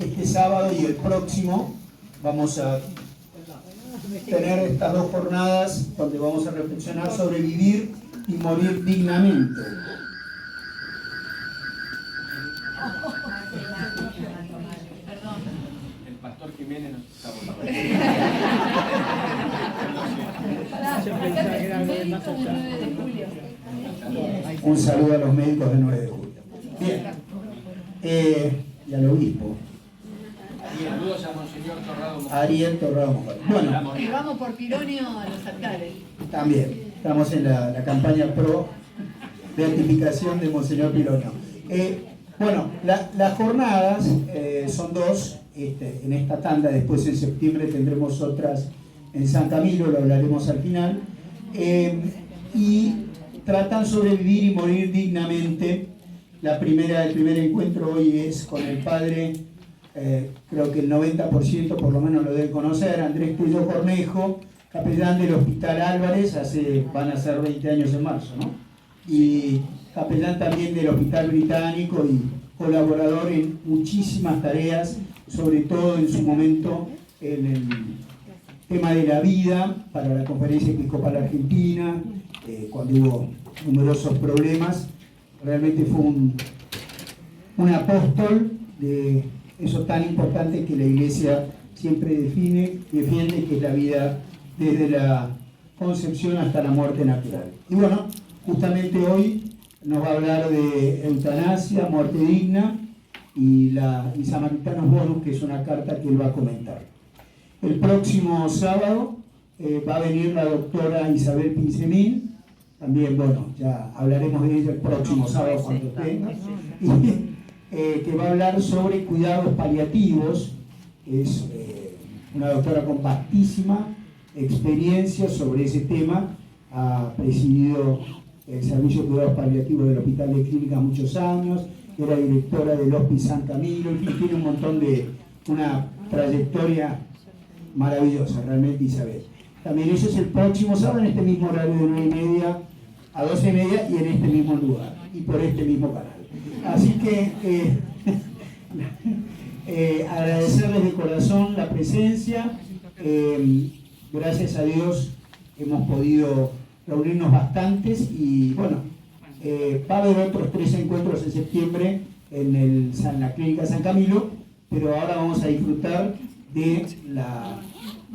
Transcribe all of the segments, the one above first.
este sábado y el próximo, vamos a tener estas dos jornadas donde vamos a reflexionar sobre vivir y morir dignamente. El pastor Jiménez nos está volviendo. Un saludo a los médicos del 9 de julio. Bien. Y al obispo. Y saludos a Monseñor Torrado Mojado. Ariel Torrado Mojado. Bueno, Y vamos por Pironio a los altares. también. Estamos en la campaña pro beatificación de Monseñor Pironio. Bueno, las jornadas son dos. En esta tanda, después en septiembre tendremos otras en San Camilo, lo hablaremos al final. Y tratan sobre vivir y morir dignamente. El primer encuentro hoy es con el padre, creo que el 90% por lo menos lo debe conocer, Andrés Tello Cornejo, capellán del Hospital Álvarez, van a ser 20 años en marzo, ¿no? Y capellán también del Hospital Británico y colaborador en muchísimas tareas, sobre todo en su momento en el tema de la vida para la Conferencia Episcopal Argentina, cuando hubo numerosos problemas. Realmente fue un apóstol de eso tan importante que la Iglesia siempre defiende, que es la vida desde la concepción hasta la muerte natural. Y bueno, justamente hoy nos va a hablar de eutanasia, muerte digna y Samaritanos Bonus, que es una carta que él va a comentar. El próximo sábado va a venir la doctora Isabel Pinzemín. También, bueno, ya hablaremos de ella el próximo sábado cuando tenga, que va a hablar sobre cuidados paliativos. Es una doctora con vastísima experiencia sobre ese tema, ha presidido el servicio de cuidados paliativos del Hospital de Clínicas muchos años, era directora del Hospital San Camilo, en fin, tiene un montón una trayectoria maravillosa, realmente, Isabel. También eso es el próximo sábado en este mismo horario de 9:30 a 12:30 y en este mismo lugar y por este mismo canal. Así que agradecerles de corazón la presencia. Gracias a Dios hemos podido reunirnos bastantes y bueno, va a haber otros 3 encuentros en septiembre en la Clínica San Camilo, pero ahora vamos a disfrutar de la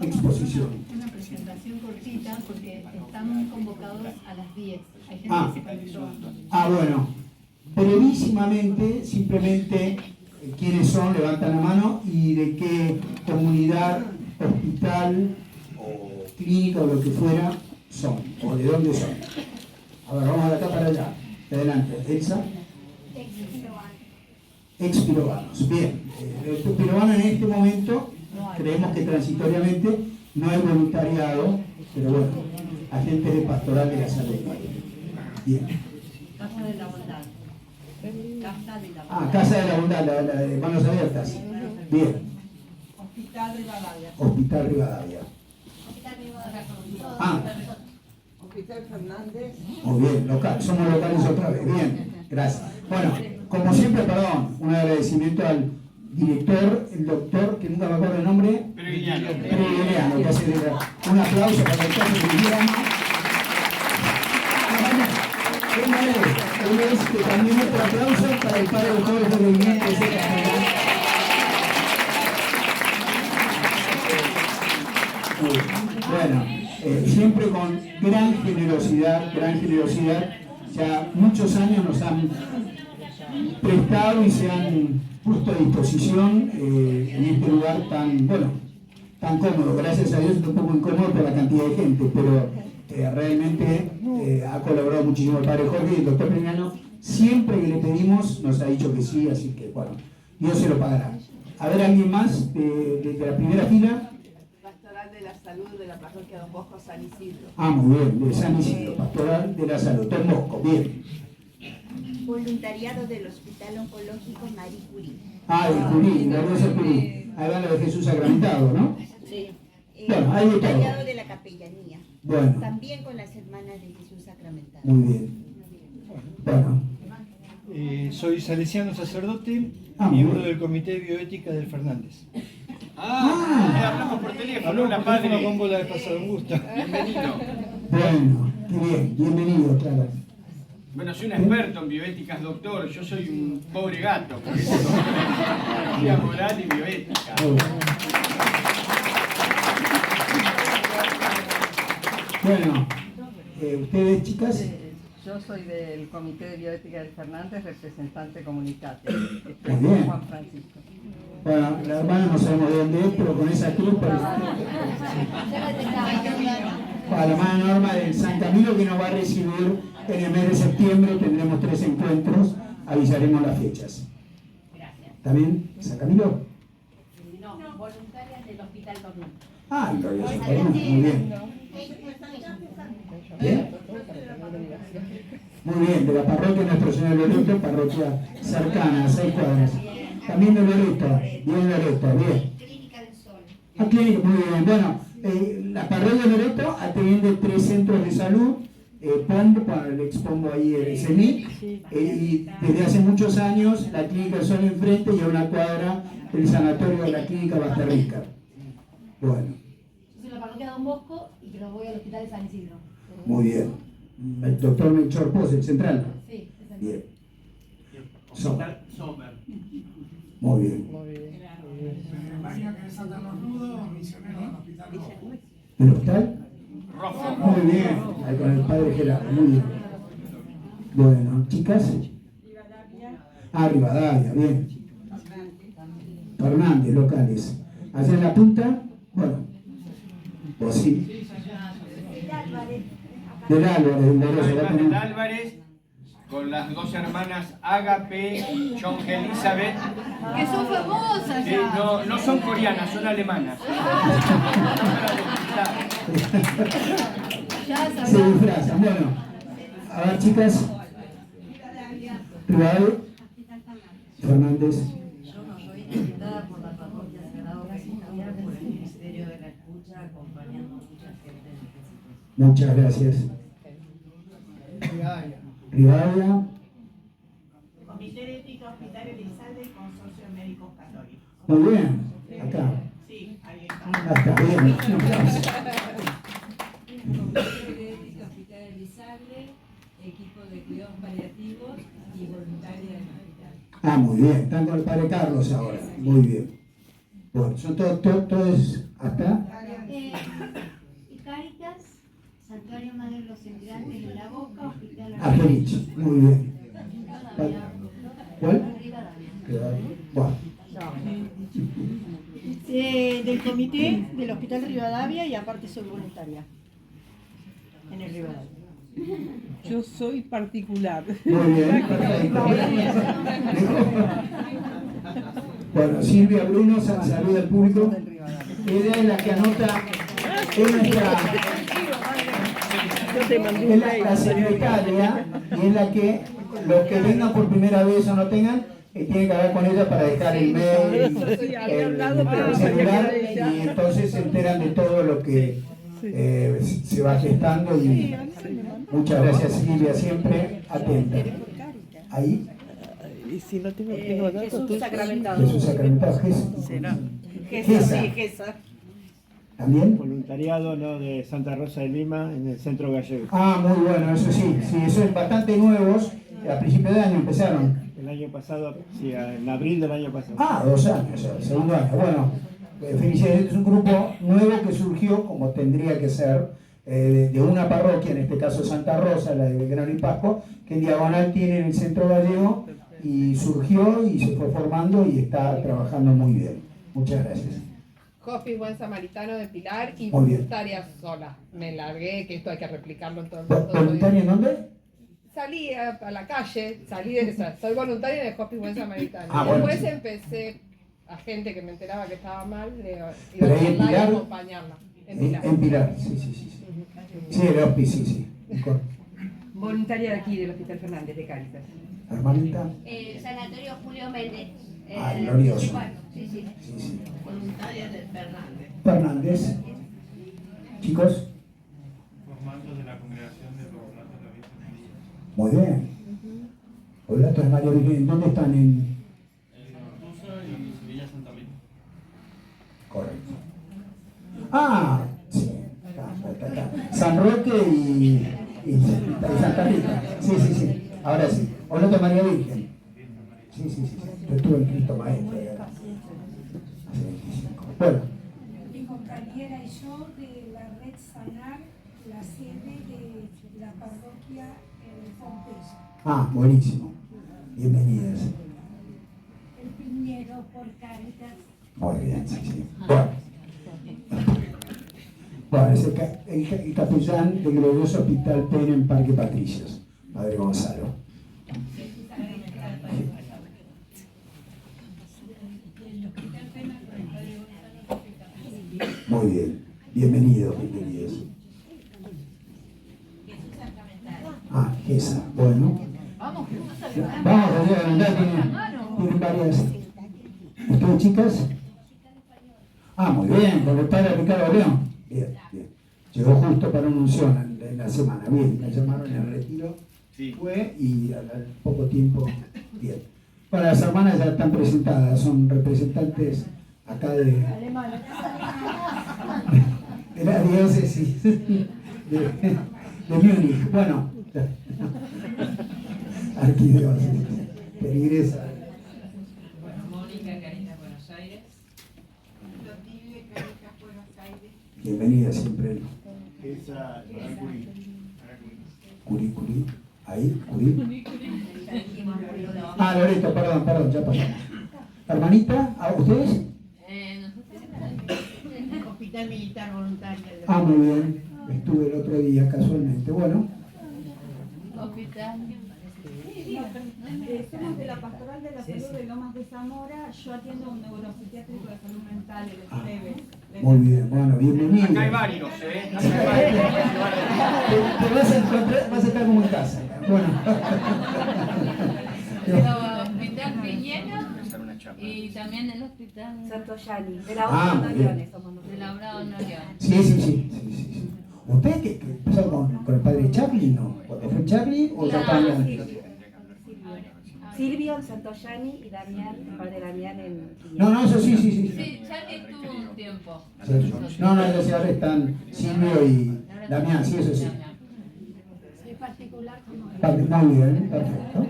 exposición. Una presentación cortita porque estamos convocados a las 10. Hay gente que se conectó. Bueno, brevísimamente, simplemente quiénes son, levantan la mano y de qué comunidad, hospital o clínica o lo que fuera son, o de dónde son. A ver, vamos de acá para allá. Adelante, Elsa. Ex-pirobanos. Bien, el pirobano en este momento creemos que transitoriamente no es voluntariado, pero bueno, agentes de pastoral de la salud. Bien. Casa de la Bondad. Casa de la Bondad, la de manos abiertas. Bien. Hospital Rivadavia. Hospital Rivadavia. Hospital Fernández. Muy bien, local. Somos locales otra vez. Bien, gracias. Bueno, como siempre, perdón, un agradecimiento al director, el doctor, que nunca me acuerdo el nombre. Peregriniano. Peregriniano, que hace un aplauso para el doctor Peregriniano. Una vez que también otro aplauso para el padre Jorge Peregriniano, que se Bueno, siempre con gran generosidad, ya muchos años nos han prestado y se han puesto a disposición en este lugar tan cómodo. Gracias a Dios es un poco incómodo por la cantidad de gente, pero realmente ha colaborado muchísimo el padre Jorge y el doctor Peregriniano. Siempre que le pedimos nos ha dicho que sí, así que bueno, Dios se lo pagará. A ver, ¿alguien más de la primera fila? Pastoral de la Salud de la Parroquia Don Bosco, San Isidro. Muy bien, de San Isidro, Pastoral de la Salud, Don Bosco, bien. Voluntariado del Hospital Oncológico Marie Curie. De Curie, la Rosa Curie. Ahí va lo de Jesús sacramentado, ¿no? Sí. Bueno, hay de todo. Voluntariado de la Capellanía. Bueno. También con las hermanas de Jesús sacramentado. Muy bien. Bueno, Soy salesiano sacerdote, Ah, miembro muy bien. del Comité de Bioética del Fernández. Hablamos por teléfono, Hablamos la por teléfono padre. con vos la vez pasada, un gusto. Bienvenido. Bueno, qué bien, bienvenido, claro. Bueno, soy un experto en bioéticas, doctor. Yo soy un pobre gato. Por eso, biología moral y bioética. Muy bien. Bueno, ustedes, chicas, Yo soy del Comité de Bioética del Fernández, representante comunicante. Muy bien. Juan Francisco. bueno, la hermana no sabemos de dónde es, pero con esa cruz parece. A la hermana Norma del San Camilo, que nos va a recibir en el mes de septiembre. Tendremos 3 encuentros, avisaremos las fechas. ¿También? ¿San Camilo? No, voluntarias del Hospital Dornón. Ah, Gloria San Camilo, muy bien. ¿Bien? Muy bien, de la parroquia Nuestro Señor Loreto, parroquia cercana, a 6 cuadras. También de Loreto, bien Loreto, bien. Clínica del Sol. Ah, clínica, muy bien. Bueno, la parroquia Loreto atiende 3 centros de salud, POMB, le expongo ahí el CENIC, y desde hace muchos años la Clínica del Sol enfrente y a una cuadra el sanatorio de la Clínica Bastarrica. Bueno, Yo soy la parroquia de Don Bosco y pero voy al hospital de San Isidro. muy bien. El doctor Melchor Pos, el central. Sí, es el Bien. Hospital Sommer. Muy bien. María que es Santa los Nudos, misionero del Hospital Rojo. ¿El hospital? Rojo. Muy bien. Ahí con el padre Gerardo, muy bien. Bueno, chicas. Ah, Rivadavia, bien. Fernández, locales. Allá en la punta, bueno, pues sí. Del Álvarez, del Lorenzo, ya Además del tenemos. Álvarez, con las 2 hermanas Agape y Chong Elizabeth. Que son famosas Sí, ya. no son coreanas, son alemanas. Ya Se sabemos. disfrazan. Bueno, a ver, chicas. Rivadavia. Fernández. Yo no soy invitada por la parroquia Sagrado Casisterio por el Ministerio de la Escucha, acompañando a mucha gente necesitada. Muchas gracias. Rivadavia. Comité de Ética Hospital Elizalde y Consorcio de Médicos Católicos. Muy bien. Acá. Sí, ahí está. Ah, está bien. Un aplauso. Comité de Ética Hospital Elizalde, equipo de cuidados paliativos y voluntaria del hospital. Ah, muy bien. Están con el padre Carlos ahora. Muy bien. Bueno, son todos hasta. Y Cáritas, Santuario Madre de los Emigrantes de la Boca, Hospital Argerich. Muy bien. ¿Cuál? Rivadavia. Bueno. Del comité del Hospital Rivadavia y aparte soy voluntaria en el Rivadavia. Yo soy particular. Muy bien. Perfecto. Bueno, Silvia Bruno, saluda al público. Ella es la que anota, es nuestra, es la secretaria y es la que los que vengan por primera vez o no tengan, tienen que hablar con ella para dejar el mail, el celular, y entonces se enteran de todo lo que se va gestando. Y muchas gracias, Silvia, siempre atenta. Ahí. Y si no tengo datos, Jesús sacramentado. Jesús sacramentado, Jesús. Gesa, sí, Gesa. ¿También? Voluntariado, ¿no?, de Santa Rosa de Lima en el Centro Gallego. Ah, muy bueno, eso sí, eso es bastante nuevos. A principios de año empezaron. El año pasado, sí, en abril del año pasado. Ah, 2 años, el segundo año. Bueno, felicidades, es un grupo nuevo que surgió, como tendría que ser, de una parroquia, en este caso Santa Rosa, la de Belgrano y Pasco, que en diagonal tiene en el Centro Gallego, y surgió y se fue formando y está trabajando muy bien. Muchas gracias. Hospice Buen Samaritano de Pilar y Muy bien. voluntaria sola. Me largué, que esto hay que replicarlo en todo el ¿Voluntaria en dónde? Salí a la calle, soy voluntaria en el Hospice Buen Samaritano. Ah, Y bueno. después empecé a gente que me enteraba que estaba mal, iba Pero a ahí en charlar y Pilar. acompañarla. En Pilar. En Pilar, sí. Sí, el hospice, sí. Voluntaria de aquí, del Hospital Fernández de Cáritas. Hermanita. Sanatorio Julio Méndez. Ah, glorioso. Sí, sí. Sí. Voluntaria del Fernández. Fernández. Chicos. Formando de la Congregación de Ornato de la Virgen María. Muy bien. Hola. Beatos de María Virgen. ¿Dónde están? En Villa Santa Rita. Correcto. Ah, sí, acá. San Roque y Santa Rita. Sí. Ahora sí. Orlando María Virgen. Sí. Yo estuve en Cristo Maestro. Hace 25. Bueno. Mi compañera y yo de la red Sanar, la sede de la parroquia Pompeya. Ah, buenísimo. Bienvenidas. El Piñero por Caritas. Muy bien, sí. Bueno, es el capellán del glorioso Hospital Pena en Parque Patricios, Padre Gonzalo. Muy bien, bienvenidos. Ah, esa, bueno. Vamos, Vamos, tienen varias. ¿Ustedes, chicas? Ah, muy bien, con el padre Ricardo León. Bien. Llegó justo para una unción en la semana. Bien, me llamaron en el retiro. Sí. Fue y al poco tiempo, bien. Bueno, las hermanas ya están presentadas, son representantes acá de la diócesis de Múnich. Bueno, arquidiócesis, peligresa. Mónica, Caritas, Buenos Aires. Clotilde, Caritas, Buenos Aires. Bienvenida siempre. Esa, Curí. Ahí, Curí. Ah, Loreto, perdón, ya pasó. Hermanita, ¿a ustedes? Hospital Militar Voluntario. Ah, muy bien. Estuve el otro día casualmente. Bueno. Hospital. Somos de la Pastoral de la Salud de Lomas de Zamora. Yo atiendo un neuropsiquiátrico de salud mental, el Esteve. Muy bien, bueno, bienvenido. Acá hay varios, Te vas a encontrar, vas a estar como en casa. Bueno. Hospital Piñero y también el Hospital Santo Yani, de Ah, la muy bien. de la Bravo Norión. Sí. ¿Usted que empezó con el padre Charlie, no? ¿Cuando fue Charlie o ya estaba? Silvio en Santo Yani y Damián, el padre Damián en No, eso sí. Sí, Charlie estuvo un tiempo. Sí. No, entonces ahora están Silvio y Damián, sí, eso sí. Es particular como Muy bien, perfecto.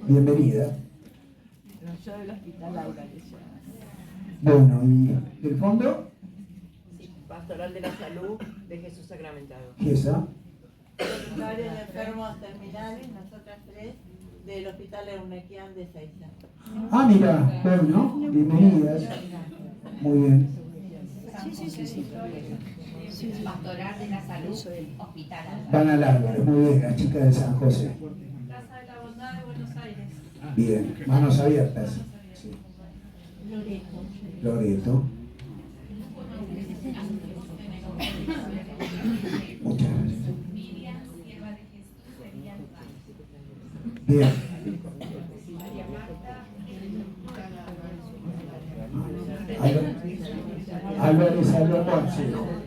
Bienvenida. Yo del Hospital Laura. Bueno, ¿y del fondo? Pastoral de la Salud de Jesús Sacramentado. Esa. Voluntaria de enfermos terminales, nosotras tres, del Hospital Eunequian de Seiza. Ah, mira, bueno, bienvenidas. Muy bien. Pastoral de la Salud, Hospital. Van al Álvarez, muy bien, las chicas de San José. Casa de la Bondad de Buenos Aires. Bien, manos abiertas. Sí. Loreto. Muchas gracias. Bien.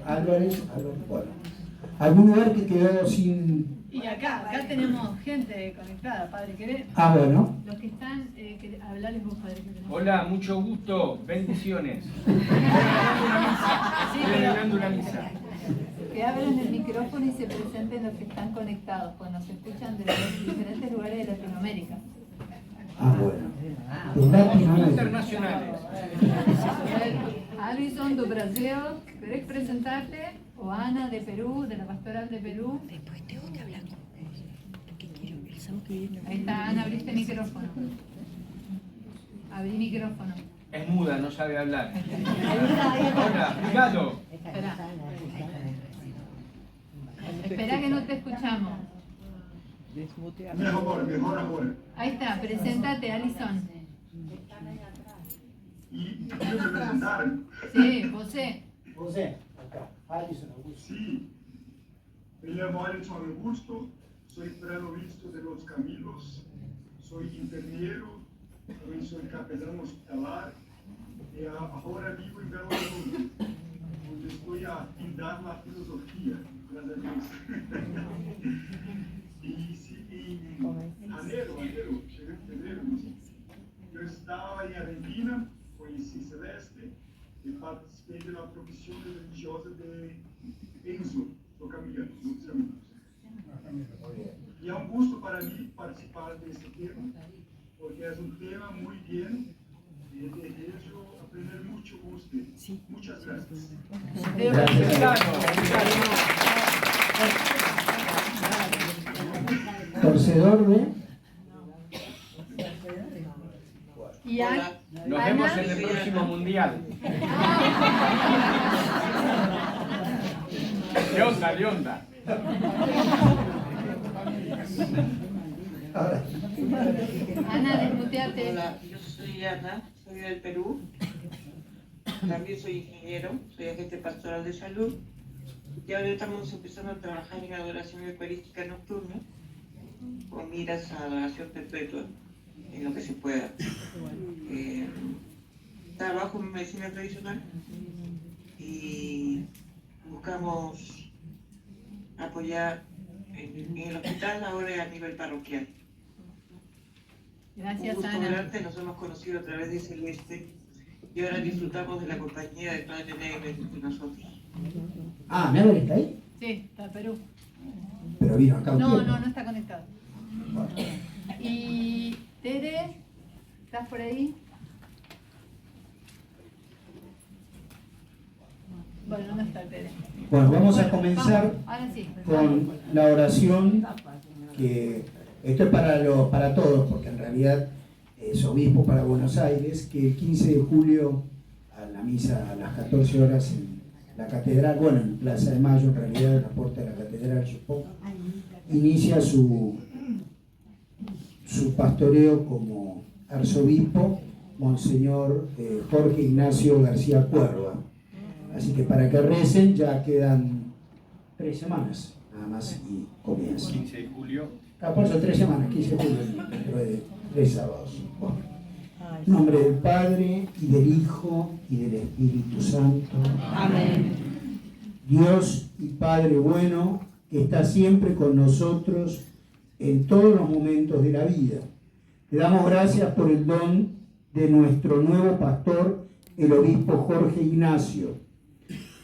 Álvarez, bueno. ¿Algún lugar que quedó sin...? Y acá tenemos gente conectada, Padre Querer. Ah, bueno. Los que están, hablarles vos, Padre Querer. Hola, mucho gusto, bendiciones. Sí, Estoy celebrando una misa. que abran el micrófono y se presenten los que están conectados, pues nos escuchan de los diferentes lugares de Latinoamérica. Ah, bueno. De Latinoamérica. Internacionales. Alison do Brasil, ¿querés presentarte? O Ana de Perú, de la Pastoral de Perú. Después tengo que hablar con vos, porque quiero el sábado que viene. Ahí está, Ana, abriste micrófono. Abrí micrófono. Es muda, no sabe hablar. Ahí está. Hola, Ricardo. Espera que no te escuchamos. Mejor ahora. Ahí está, preséntate, Alison. Y quiero presentar. Sí, José. José, acá. Alison Augusto. Sí. Me llamo Alison Augusto, soy prenovisto de los Camilos, soy ingeniero, también soy capellán hospitalar y ahora vivo en Belo Horizonte, donde estoy a fundar la filosofía, gracias a Dios. Y sí, en enero, cheguei de la profesión religiosa de Enzo, o Camilo, los amigos. Y es un gusto para mí participar de este tema, porque es un tema muy bien y deseo aprender mucho con usted. Muchas gracias. Torcedor de... Y Hola. Nos vemos en el próximo mundial. Leonda. Ana, desmuteate. Hola, yo soy Ana, soy del Perú. También soy ingeniero, soy agente pastoral de salud. Y ahora estamos empezando a trabajar en adoración eucarística nocturna con miras a adoración perpetua en lo que se pueda. Trabajo en medicina tradicional y buscamos apoyar en el hospital ahora a nivel parroquial. Gracias, Un gusto Ana. verte, nos hemos conocido a través de Celeste y ahora disfrutamos de la compañía del Padre Negre entre nosotros. Ah, ¿Never está ahí? Sí, está en Perú. Pero vino acá un No, tiempo. no está conectado. Y Tere, ¿estás por ahí? Bueno, no está Tere. Bueno, vamos a comenzar Ahora sí. con la oración, que esto es para todos, porque en realidad es obispo para Buenos Aires, que el 15 de julio a la misa a las 14 horas en la catedral, bueno, en Plaza de Mayo, en realidad en la puerta de la catedral Chupó, inicia su pastoreo como arzobispo, Monseñor Jorge Ignacio García Cuerva. Así que para que recen ya quedan 3 semanas, nada más, y comienza. 15 de julio. Por eso 3 semanas, 15 de julio, dentro de 3 sábados. Bueno. En nombre del Padre, y del Hijo, y del Espíritu Santo. Amén. Dios y Padre bueno, que está siempre con nosotros en todos los momentos de la vida. Te damos gracias por el don de nuestro nuevo pastor, el obispo Jorge Ignacio.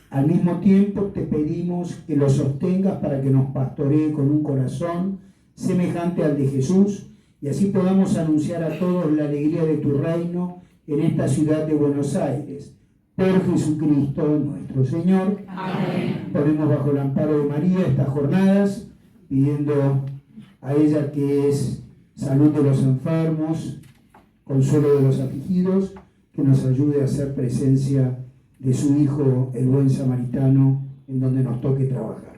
Al mismo tiempo te pedimos que lo sostengas para que nos pastoree con un corazón semejante al de Jesús, y así podamos anunciar a todos la alegría de tu reino en esta ciudad de Buenos Aires. Por Jesucristo nuestro Señor. Amén. Ponemos bajo el amparo de María estas jornadas, pidiendo a ella que es salud de los enfermos, consuelo de los afligidos, que nos ayude a hacer presencia de su Hijo, el buen samaritano, en donde nos toque trabajar.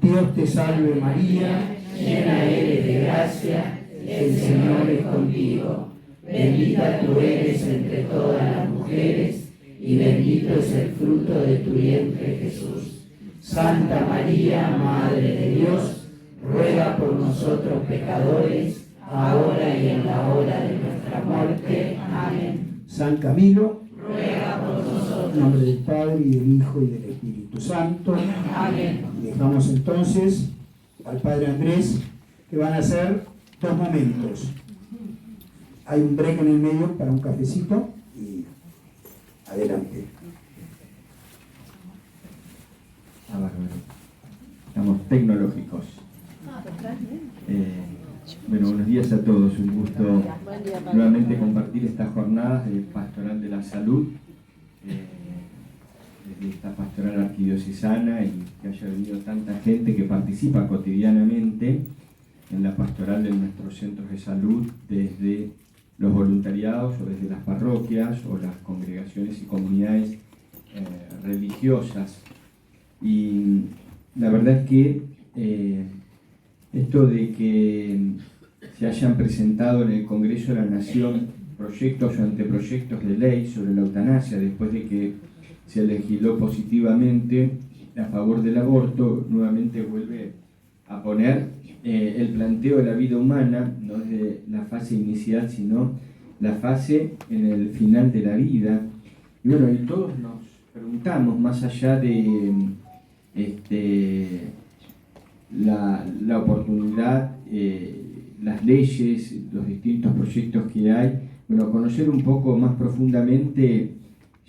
Dios te salve María, llena eres de gracia, el Señor es contigo. Bendita tú eres entre todas las mujeres, y bendito es el fruto de tu vientre, Jesús. Santa María, Madre de Dios, ruega por nosotros pecadores, ahora y en la hora de nuestra muerte. Amén. San Camilo, ruega por nosotros. En nombre del Padre, y del Hijo, y del Espíritu Santo. Amén. Y dejamos entonces al Padre Andrés, que van a ser 2 momentos. Hay un break en el medio para un cafecito y adelante. Estamos tecnológicos. Bueno, buenos días a todos. Un gusto nuevamente compartir estas jornadas de Pastoral de la Salud, desde esta pastoral arquidiocesana, y que haya venido tanta gente que participa cotidianamente en la pastoral de nuestros centros de salud, desde los voluntariados o desde las parroquias o las congregaciones y comunidades religiosas. Y la verdad es que esto de que se hayan presentado en el Congreso de la Nación proyectos o anteproyectos de ley sobre la eutanasia, después de que se legisló positivamente a favor del aborto, nuevamente vuelve a poner el planteo de la vida humana, no desde la fase inicial, sino la fase en el final de la vida. Y bueno, y todos nos preguntamos, más allá de la oportunidad, las leyes, los distintos proyectos que hay, bueno, conocer un poco más profundamente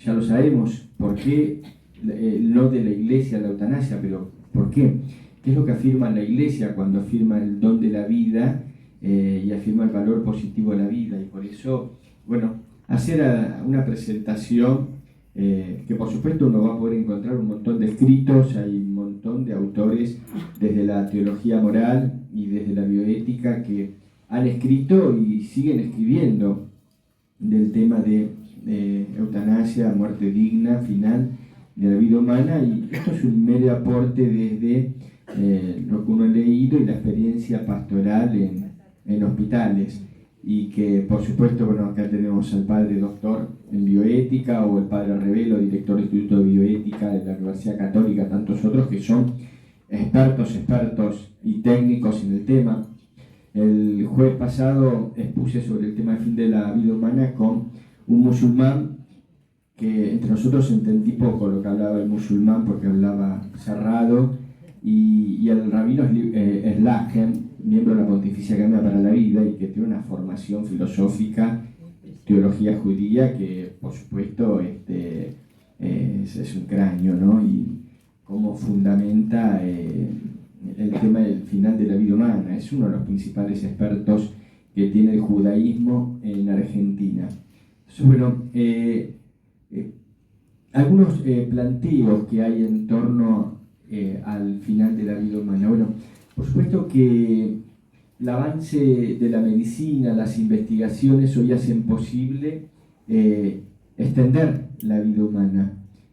ya lo sabemos, ¿por qué? No de la Iglesia la eutanasia, pero ¿por qué? ¿Qué es lo que afirma la Iglesia cuando afirma el don de la vida y afirma el valor positivo de la vida? Y por eso, bueno, hacer una presentación que por supuesto uno va a poder encontrar un montón de escritos, hay un montón de autores desde la teología moral y desde la bioética que han escrito y siguen escribiendo del tema de eutanasia, muerte digna, final de la vida humana, y esto es un mero aporte desde lo que uno ha leído y la experiencia pastoral en hospitales, y que por supuesto, bueno, acá tenemos al padre doctor en bioética, o el padre Revelo, director del Instituto de Bioética de la Universidad Católica, tantos otros que son expertos y técnicos en el tema. El jueves pasado expuse sobre el tema del fin de la vida humana con un musulmán, que entre nosotros entendí poco lo que hablaba el musulmán porque hablaba cerrado, y el rabino Slagen, miembro de la Pontificia Academia para la Vida, y que tiene una formación filosófica, teología judía, que por supuesto es un cráneo, ¿no? Y cómo fundamenta el tema del final de la vida humana. Es uno de los principales expertos que tiene el judaísmo en Argentina. Entonces, bueno, algunos planteos que hay en torno al final de la vida humana. Bueno, por supuesto que el avance de la medicina, las investigaciones hoy hacen posible extender la vida humana.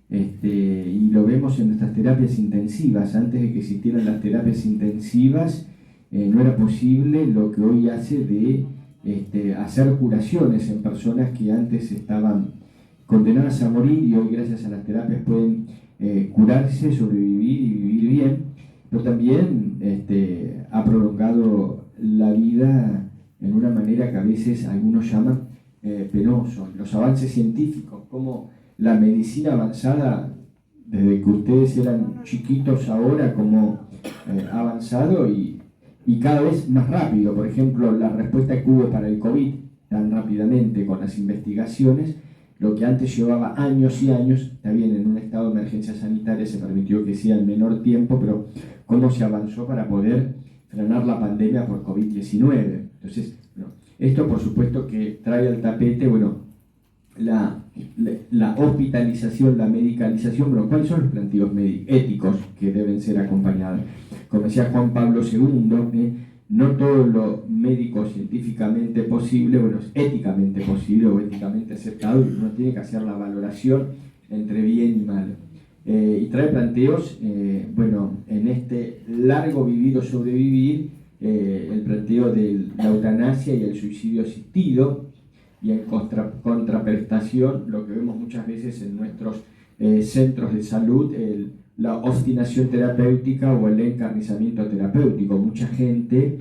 Y lo vemos en nuestras terapias intensivas. Antes de que existieran las terapias intensivas, no era posible lo que hoy hace de hacer curaciones en personas que antes estaban condenadas a morir, y hoy gracias a las terapias pueden curarse, sobrevivir y vivir bien, pero también ha prolongado la vida en una manera que a veces algunos llaman penoso. Los avances científicos, como la medicina avanzada desde que ustedes eran chiquitos ahora, como ha avanzado y cada vez más rápido. Por ejemplo, la respuesta que hubo para el COVID tan rápidamente con las investigaciones, lo que antes llevaba años y años, está bien, en un estado de emergencia sanitaria se permitió que sea en menor tiempo, pero cómo se avanzó para poder frenar la pandemia por COVID-19. Entonces, bueno, esto por supuesto que trae al tapete, bueno, la hospitalización, la medicalización, pero ¿cuáles son los planteos éticos que deben ser acompañados? Como decía Juan Pablo II, no todo lo médico científicamente posible, bueno, es éticamente posible o éticamente aceptado, y uno tiene que hacer la valoración entre bien y mal. Y trae planteos, bueno, en este largo vivir o sobrevivir, el planteo de la eutanasia y el suicidio asistido, y en contraprestación, lo que vemos muchas veces en nuestros centros de salud, la obstinación terapéutica o el encarnizamiento terapéutico. Mucha gente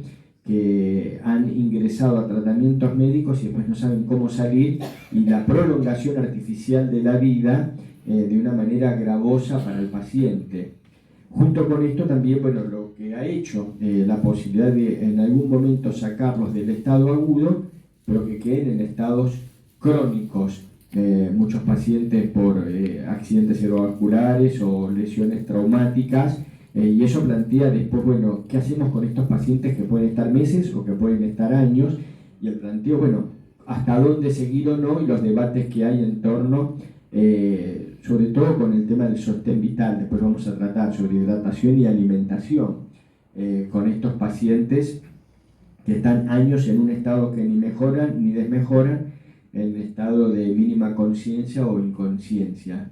que han ingresado a tratamientos médicos y después no saben cómo salir, y la prolongación artificial de la vida de una manera gravosa para el paciente. Junto con esto también, bueno, lo que ha hecho la posibilidad de en algún momento sacarlos del estado agudo, pero que queden en estados crónicos. Muchos pacientes por accidentes cerebrovasculares o lesiones traumáticas, y eso plantea después, bueno, ¿qué hacemos con estos pacientes que pueden estar meses o que pueden estar años? Y el planteo, bueno, hasta dónde seguir o no, y los debates que hay en torno, sobre todo con el tema del sostén vital. Después vamos a tratar sobre hidratación y alimentación con estos pacientes que están años en un estado que ni mejoran ni desmejoran, en estado de mínima conciencia o inconsciencia.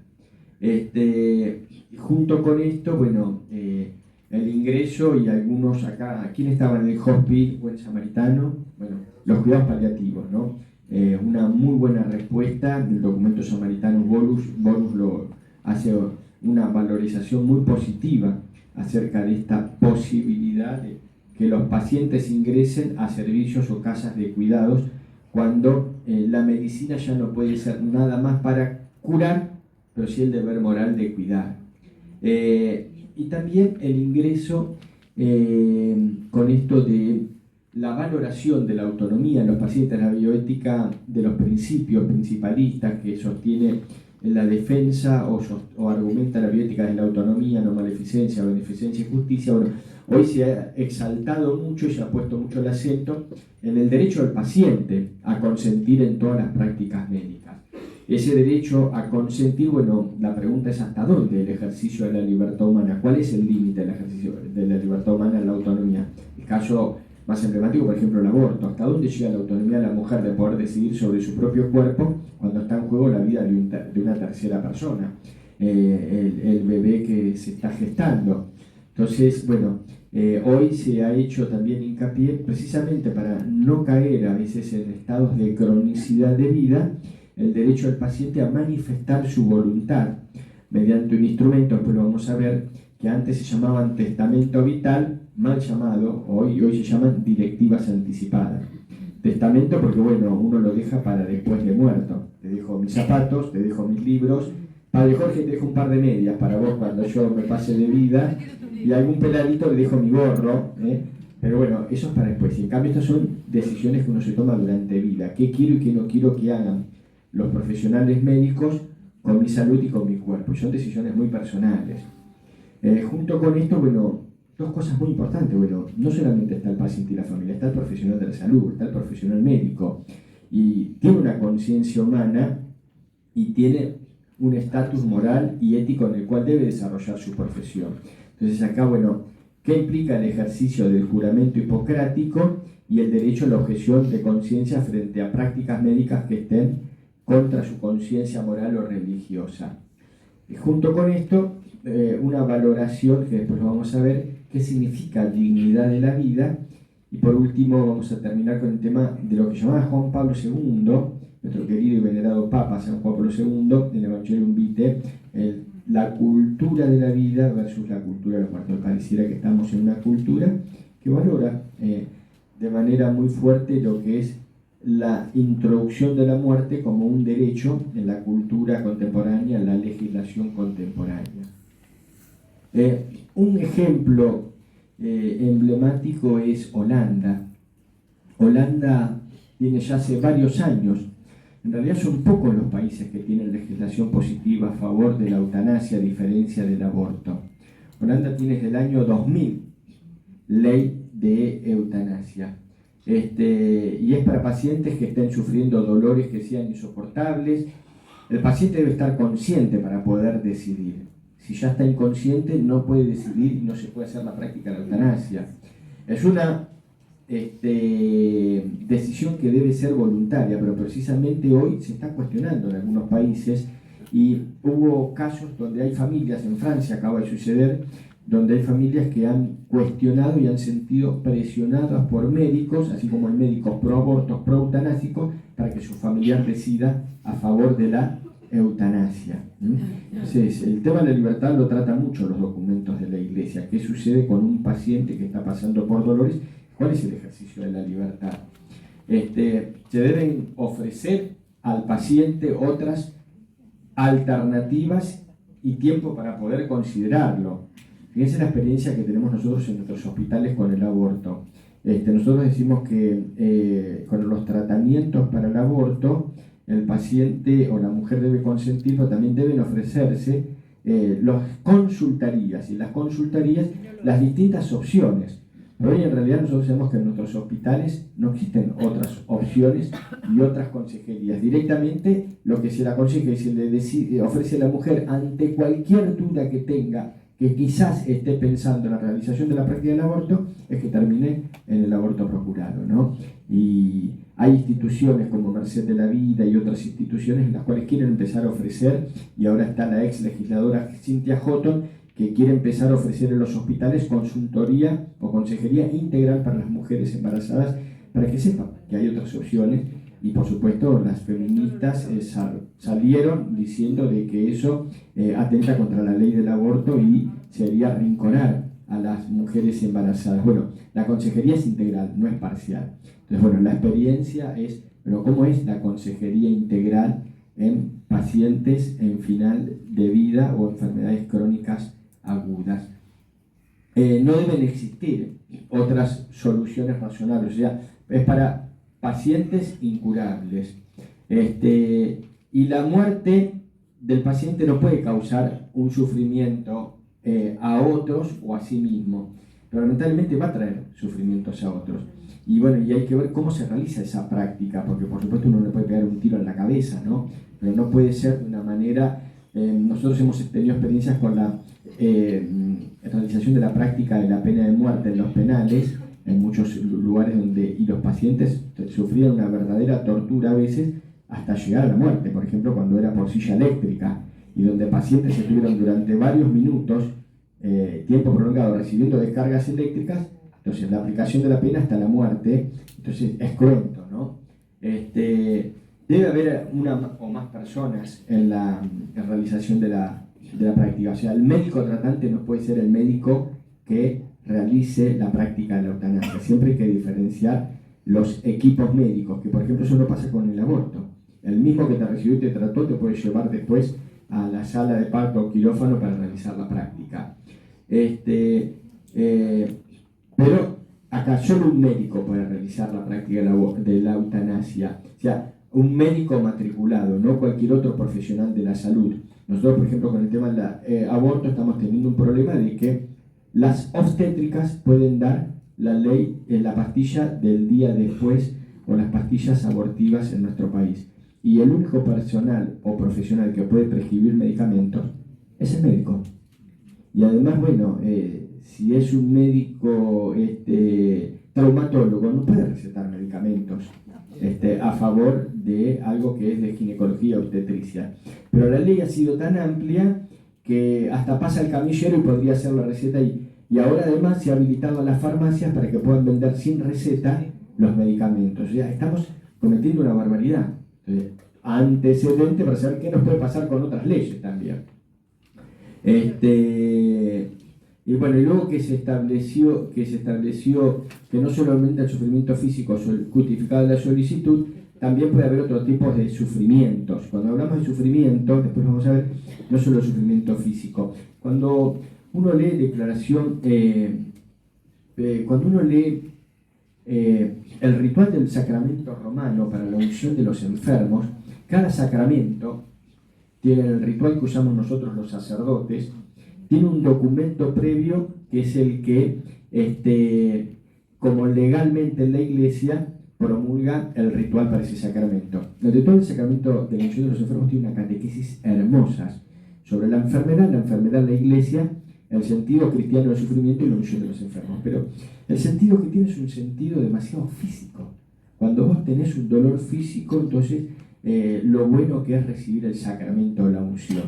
Junto con esto, bueno, el ingreso, y algunos acá, ¿quién estaba en el hospice buen samaritano? Bueno, los cuidados paliativos, ¿no? Una muy buena respuesta del documento samaritano Bonus lo hace una valorización muy positiva acerca de esta posibilidad de que los pacientes ingresen a servicios o casas de cuidados cuando la medicina ya no puede ser nada más para curar, pero sí el deber moral de cuidar. Y también el ingreso con esto de la valoración de la autonomía en los pacientes, la bioética de los principios principalistas que sostiene la defensa o argumenta la bioética de la autonomía, no maleficencia, beneficencia y justicia. Bueno, hoy se ha exaltado mucho y se ha puesto mucho el acento en el derecho del paciente a consentir en todas las prácticas médicas. Ese derecho a consentir, bueno, la pregunta es hasta dónde el ejercicio de la libertad humana, cuál es el límite del ejercicio de la libertad humana en la autonomía. El caso más emblemático, por ejemplo, el aborto. ¿Hasta dónde llega la autonomía de la mujer de poder decidir sobre su propio cuerpo cuando está en juego la vida de una tercera persona? El bebé que se está gestando. Entonces, bueno, hoy se ha hecho también hincapié precisamente para no caer a veces en estados de cronicidad de vida, el derecho del paciente a manifestar su voluntad mediante un instrumento, después lo vamos a ver, que antes se llamaban testamento vital, mal llamado, hoy se llaman directivas anticipadas. Testamento porque, bueno, uno lo deja para después de muerto. Te dejo mis zapatos, te dejo mis libros, padre Jorge, te dejo un par de medias para vos cuando yo me pase de vida, y a algún peladito le dejo mi gorro, pero bueno, eso es para después. Y en cambio estas son decisiones que uno se toma durante vida. ¿Qué quiero y qué no quiero que hagan los profesionales médicos con mi salud y con mi cuerpo? Son decisiones muy personales. Junto con esto, bueno, dos cosas muy importantes. Bueno, no solamente está el paciente y la familia, está el profesional de la salud, está el profesional médico, y tiene una conciencia humana y tiene un estatus moral y ético en el cual debe desarrollar su profesión. Entonces acá, bueno, ¿qué implica el ejercicio del juramento hipocrático y el derecho a la objeción de conciencia frente a prácticas médicas que estén contra su conciencia moral o religiosa? Y junto con esto, una valoración que después vamos a ver, qué significa dignidad de la vida. Y por último vamos a terminar con el tema de lo que llamaba Juan Pablo II, nuestro querido y venerado Papa San Juan Pablo II, en el Evangelium Vitae, la cultura de la vida versus la cultura de los muertos. Pareciera que estamos en una cultura que valora de manera muy fuerte lo que es la introducción de la muerte como un derecho en la cultura contemporánea, en la legislación contemporánea. Un ejemplo emblemático es Holanda. Holanda tiene ya hace varios años, en realidad son pocos los países que tienen legislación positiva a favor de la eutanasia a diferencia del aborto. Holanda tiene desde el año 2000 ley de eutanasia. Y es para pacientes que estén sufriendo dolores que sean insoportables. El paciente debe estar consciente para poder decidir. Si ya está inconsciente, no puede decidir y no se puede hacer la práctica de la eutanasia. Es una decisión que debe ser voluntaria, pero precisamente hoy se está cuestionando en algunos países, y hubo casos donde hay familias, en Francia acaba de suceder, donde hay familias que han cuestionado y han sentido presionadas por médicos, así como hay médicos pro abortos, pro eutanásicos, para que su familiar decida a favor de la eutanasia. Entonces, el tema de la libertad lo trata mucho los documentos de la Iglesia. ¿Qué sucede con un paciente que está pasando por dolores? ¿Cuál es el ejercicio de la libertad? Se deben ofrecer al paciente otras alternativas y tiempo para poder considerarlo. Fíjense la experiencia que tenemos nosotros en nuestros hospitales con el aborto. Nosotros decimos que con los tratamientos para el aborto, el paciente o la mujer debe consentir, pero también deben ofrecerse las consultarías, y las consultarías las distintas opciones. Pero hoy en realidad nosotros sabemos que en nuestros hospitales no existen otras opciones y otras consejerías. Directamente lo que se le aconseja y se le ofrece a la mujer ante cualquier duda que tenga, que quizás esté pensando en la realización de la práctica del aborto, es que termine en el aborto procurado, ¿no? Y hay instituciones como Merced de la Vida y otras instituciones en las cuales quieren empezar a ofrecer, y ahora está la ex legisladora Cynthia Houghton, que quiere empezar a ofrecer en los hospitales consultoría o consejería integral para las mujeres embarazadas, para que sepan que hay otras opciones. Y por supuesto las feministas salieron diciendo de que eso atenta contra la ley del aborto y sería arrinconar a las mujeres embarazadas. Bueno, la consejería es integral, no es parcial. Entonces, bueno, la experiencia es, pero ¿cómo es la consejería integral en pacientes en final de vida o enfermedades crónicas agudas? No deben existir otras soluciones razonables, o sea, es para pacientes incurables. Y la muerte del paciente no puede causar un sufrimiento a otros o a sí mismo, pero lamentablemente va a traer sufrimientos a otros. Y bueno, y hay que ver cómo se realiza esa práctica, porque por supuesto uno le puede pegar un tiro en la cabeza, ¿no? Pero no puede ser de una manera... nosotros hemos tenido experiencias con la realización de la práctica de la pena de muerte en los penales, en muchos lugares y los pacientes sufrían una verdadera tortura a veces hasta llegar a la muerte, por ejemplo cuando era por silla eléctrica, y donde pacientes estuvieron durante varios minutos, tiempo prolongado, recibiendo descargas eléctricas. Entonces la aplicación de la pena hasta la muerte, entonces es cruento, ¿no? Debe haber una o más personas en la realización de la práctica. O sea, el médico tratante no puede ser el médico que realice la práctica de la eutanasia. Siempre hay que diferenciar los equipos médicos, que por ejemplo eso no pasa con el aborto. El mismo que te recibió y te trató te puede llevar después a la sala de parto o quirófano para realizar la práctica. Pero acá solo un médico puede realizar la práctica de la eutanasia. O sea, un médico matriculado, no cualquier otro profesional de la salud. Nosotros, por ejemplo, con el tema del aborto estamos teniendo un problema de que las obstétricas pueden dar la pastilla del día después o las pastillas abortivas en nuestro país. Y el único personal o profesional que puede prescribir medicamentos es el médico. Y además, bueno, si es un médico traumatólogo, no puede recetar medicamentos a favor de algo que es de ginecología obstetricia. Pero la ley ha sido tan amplia que hasta pasa el camillero y podría hacer la receta, y ahora además se ha habilitado a las farmacias para que puedan vender sin receta los medicamentos. O sea, estamos cometiendo una barbaridad. Entonces, antecedente para saber qué nos puede pasar con otras leyes también. Y bueno, y luego que se estableció que no solamente el sufrimiento físico justificado de la solicitud, también puede haber otro tipo de sufrimientos. Cuando hablamos de sufrimiento, después vamos a ver, no solo el sufrimiento físico. Cuando uno lee declaración, cuando uno lee el ritual del sacramento romano para la unción de los enfermos, cada sacramento tiene el ritual que usamos nosotros los sacerdotes, tiene un documento previo que es el que, como legalmente en la iglesia, promulga el ritual para ese sacramento. El ritual del sacramento de la unción de los enfermos tiene una catequesis hermosa sobre la enfermedad en la iglesia, el sentido cristiano del sufrimiento y la unción de los enfermos. Pero el sentido que tiene es un sentido demasiado físico. Cuando vos tenés un dolor físico, entonces lo bueno que es recibir el sacramento de la unción.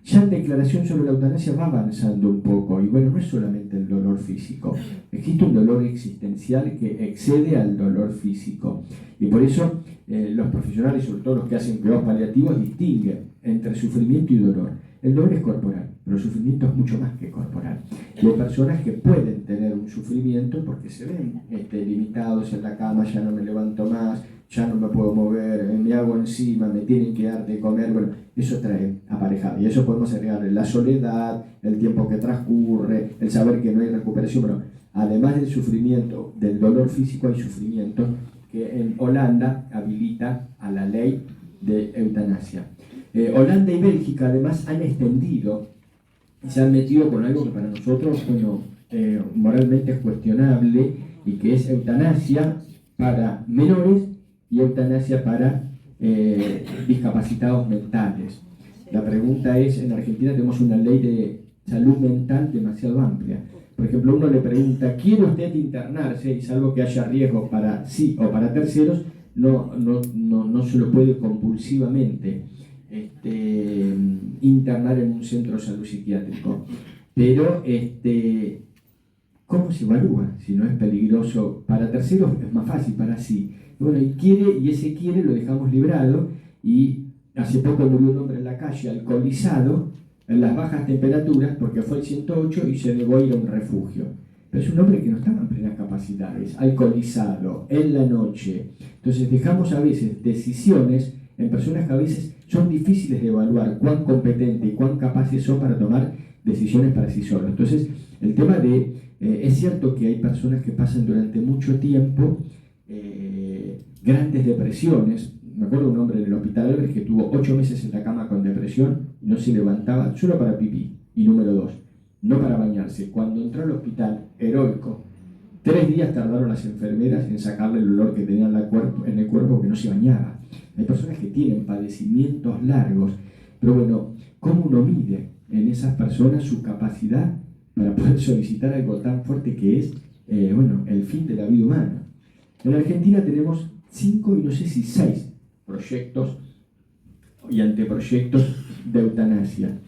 Ya en declaración sobre la eutanasia va avanzando un poco, y bueno, no es solamente el dolor físico, existe un dolor existencial que excede al dolor físico, y por eso los profesionales, sobre todo los que hacen cuidados paliativos, distinguen entre sufrimiento y dolor. El dolor es corporal, pero el sufrimiento es mucho más que corporal. Y hay personas que pueden tener un sufrimiento porque se ven limitados en la cama, ya no me levanto más, ya no me puedo mover, me hago encima, me tienen que dar de comer. Bueno, eso trae aparejado. Y eso podemos agregarle la soledad, el tiempo que transcurre, el saber que no hay recuperación. Bueno, además del sufrimiento, del dolor físico, hay sufrimiento que en Holanda habilita a la ley de eutanasia. Holanda y Bélgica además han extendido y se han metido con algo que para nosotros, bueno, moralmente es cuestionable, y que es eutanasia para menores y eutanasia para discapacitados mentales. La pregunta es, en Argentina tenemos una ley de salud mental demasiado amplia. Por ejemplo, uno le pregunta, ¿quiere usted internarse? Y salvo que haya riesgo para sí o para terceros, no se lo puede compulsivamente internar en un centro de salud psiquiátrico. Pero ¿cómo se evalúa? Si no es peligroso para terceros, es más fácil para sí. Y bueno, y ese quiere lo dejamos librado, y hace poco murió un hombre en la calle alcoholizado en las bajas temperaturas porque fue el 108 y se negó a ir a un refugio. Pero es un hombre que no estaba en plenas capacidades, alcoholizado, en la noche. Entonces dejamos a veces decisiones en personas que a veces son difíciles de evaluar cuán competentes y cuán capaces son para tomar decisiones para sí solos. Entonces, el tema de... es cierto que hay personas que pasan durante mucho tiempo grandes depresiones. me acuerdo de un hombre en el hospital Albert que tuvo 8 meses en la cama con depresión y no se levantaba solo para pipí. Y número 2, no para bañarse. Cuando entró al hospital, heroico, 3 días tardaron las enfermeras en sacarle el olor que tenía en el cuerpo, que no se bañaba. Hay personas que tienen padecimientos largos, pero bueno, ¿cómo uno mide en esas personas su capacidad para poder solicitar algo tan fuerte que es el fin de la vida humana? En Argentina tenemos 5 y no sé si 6 proyectos y anteproyectos de eutanasia.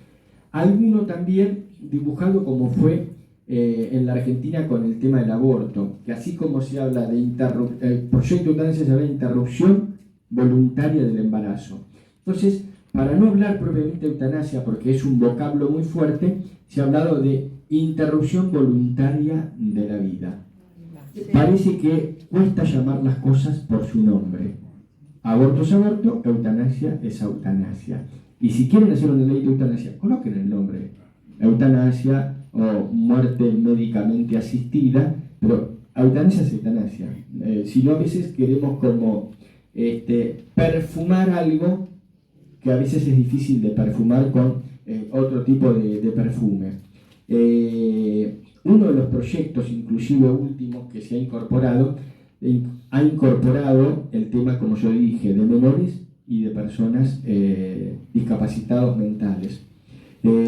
Alguno también dibujado como fue en la Argentina con el tema del aborto, que así como se habla de el proyecto de eutanasia se habla de interrupción voluntaria del embarazo. Entonces, para no hablar propiamente de eutanasia, porque es un vocablo muy fuerte, se ha hablado de interrupción voluntaria de la vida. Parece que cuesta llamar las cosas por su nombre. Aborto es aborto, eutanasia es eutanasia. Y si quieren hacer una ley de eutanasia, coloquen el nombre. Eutanasia o muerte médicamente asistida, pero eutanasia es eutanasia. Si no, a veces queremos como perfumar algo que a veces es difícil de perfumar con otro tipo de perfume. Uno de los proyectos, inclusive últimos, que se ha incorporado el tema, como yo dije, de menores y de personas discapacitados mentales.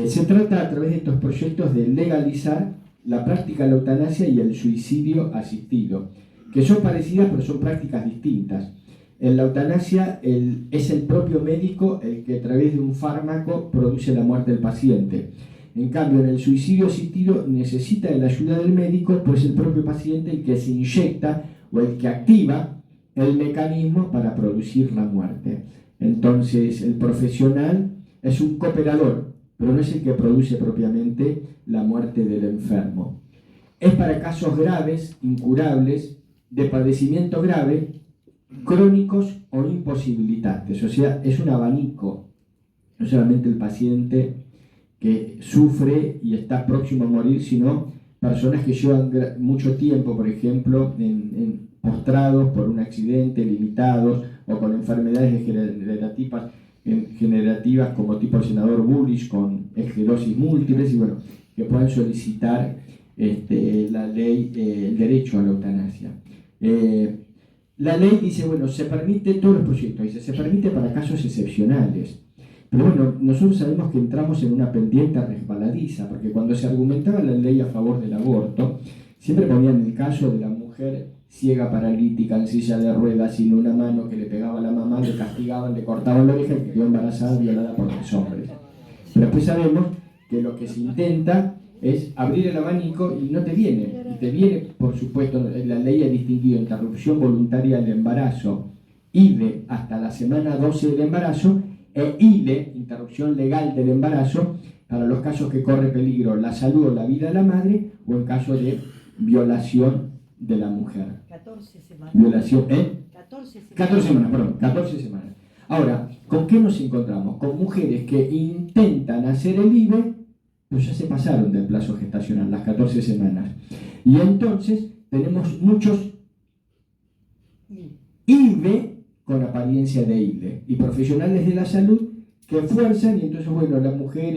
Se trata a través de estos proyectos de legalizar la práctica de la eutanasia y el suicidio asistido, que son parecidas pero son prácticas distintas. En la eutanasia es el propio médico el que a través de un fármaco produce la muerte del paciente. En cambio, en el suicidio asistido necesita de la ayuda del médico, pues el propio paciente el que se inyecta o el que activa el mecanismo para producir la muerte. Entonces, el profesional es un cooperador, pero no es el que produce propiamente la muerte del enfermo. Es para casos graves, incurables, de padecimiento grave, crónicos o imposibilitantes. O sea, es un abanico, no solamente el paciente que sufre y está próximo a morir, sino personas que llevan mucho tiempo, por ejemplo, postrados por un accidente, limitados, o con enfermedades degenerativas como tipo el senador Bullish, con esclerosis múltiples, y bueno, que puedan solicitar la ley, el derecho a la eutanasia. La ley dice, bueno, se permite todos los proyectos, dice, se permite para casos excepcionales. Pero bueno, nosotros sabemos que entramos en una pendiente resbaladiza, porque cuando se argumentaba la ley a favor del aborto, siempre ponían el caso de la mujer ciega, paralítica, en silla de ruedas, sin una mano, que le pegaba a la mamá, le castigaban, le cortaban la oreja y que quedó embarazada, violada por 3 hombres. Pero después sabemos que lo que se intenta es abrir el abanico y no te viene. Y te viene, por supuesto, la ley ha distinguido interrupción voluntaria del embarazo, IVE hasta la semana 12 del embarazo, e ILE, interrupción legal del embarazo, para los casos que corre peligro la salud o la vida de la madre, o en caso de violación de la mujer. 14 semanas. Violación, 14 semanas. 14 semanas. Ahora, ¿con qué nos encontramos? Con mujeres que intentan hacer el IVE, pues ya se pasaron del plazo gestacional, las 14 semanas. Y entonces tenemos muchos IVE con apariencia de ILE y profesionales de la salud que fuerzan, y entonces, bueno, la mujer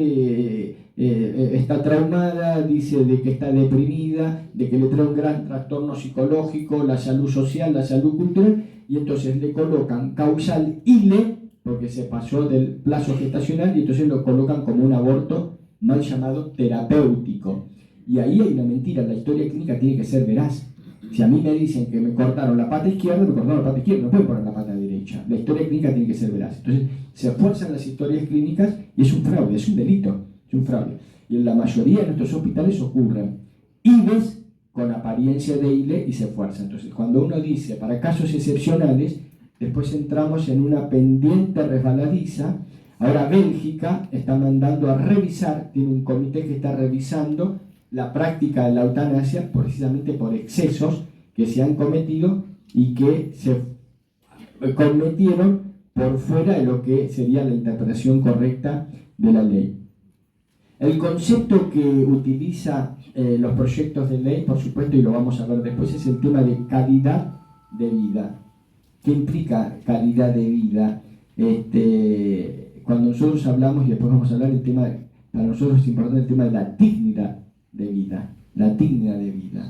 está traumada, dice de que está deprimida, de que le trae un gran trastorno psicológico, la salud social, la salud cultural, y entonces le colocan causal ILE, porque se pasó del plazo gestacional, y entonces lo colocan como un aborto mal llamado terapéutico. Y ahí hay una mentira, la historia clínica tiene que ser veraz. Si a mí me dicen que me cortaron la pata izquierda, me cortaron la pata izquierda, no pueden poner la pata derecha. La historia clínica tiene que ser veraz. Entonces, se esfuerzan las historias clínicas y es un fraude, es un delito, es un fraude. Y en la mayoría de nuestros hospitales ocurren IVEs con apariencia de ILE y se esfuerzan. Entonces, cuando uno dice para casos excepcionales, después entramos en una pendiente resbaladiza. Ahora Bélgica está mandando a revisar, tiene un comité que está revisando la práctica de la eutanasia precisamente por excesos que se han cometido y que se cometieron por fuera de lo que sería la interpretación correcta de la ley. El concepto que utiliza los proyectos de ley, por supuesto, y lo vamos a ver después, es el tema de calidad de vida. ¿Qué implica calidad de vida? Cuando nosotros hablamos, y después vamos a hablar del tema, para nosotros es importante el tema de la dignidad de vida, la dignidad de vida.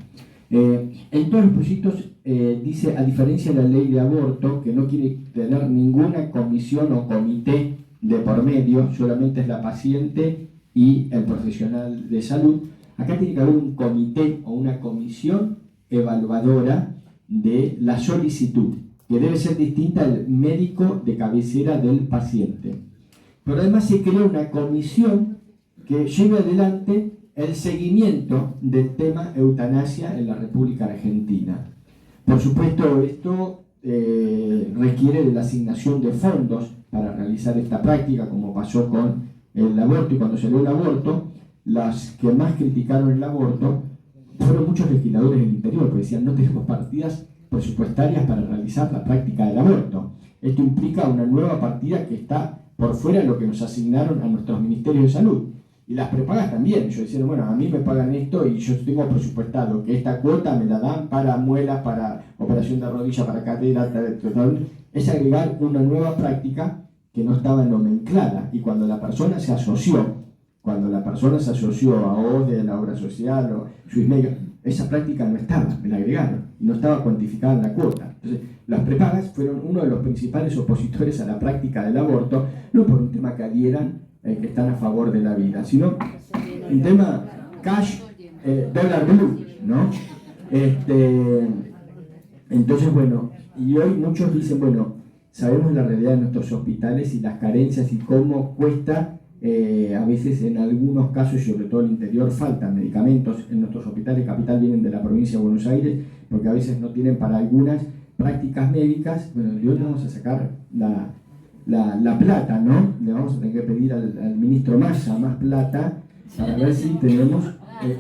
En todos los proyectos dice, a diferencia de la ley de aborto, que no quiere tener ninguna comisión o comité de por medio, solamente es la paciente y el profesional de salud. Acá tiene que haber un comité o una comisión evaluadora de la solicitud, que debe ser distinta al médico de cabecera del paciente. Pero además se crea una comisión que lleve adelante el seguimiento del tema eutanasia en la República Argentina. Por supuesto, esto requiere de la asignación de fondos para realizar esta práctica, como pasó con el aborto. Y cuando salió el aborto, las que más criticaron el aborto fueron muchos legisladores del interior, que decían no tenemos partidas presupuestarias para realizar la práctica del aborto. Esto implica una nueva partida que está por fuera de lo que nos asignaron a nuestros ministerios de salud. Y las prepagas también. Yo decía, bueno, a mí me pagan esto y yo tengo presupuestado que esta cuota me la dan para muelas, para operación de rodilla, para cadera, es agregar una nueva práctica que no estaba nomenclada. Y cuando la persona se asoció a ODE, a la obra social o Swiss Medios, esa práctica no estaba, me la agregaron, y no estaba cuantificada en la cuota. Entonces, las prepagas fueron uno de los principales opositores a la práctica del aborto, no por un tema que adhieran que están a favor de la vida, sino un tema cash, dollar blue, ¿no? Entonces, bueno, y hoy muchos dicen, bueno, sabemos la realidad de nuestros hospitales y las carencias y cómo cuesta, a veces en algunos casos, y sobre todo en el interior, faltan medicamentos. En nuestros hospitales capital vienen de la provincia de Buenos Aires, porque a veces no tienen para algunas prácticas médicas. Bueno, de hoy vamos a sacar la plata, ¿no? Le vamos a tener que pedir al ministro Massa más plata para ver si tenemos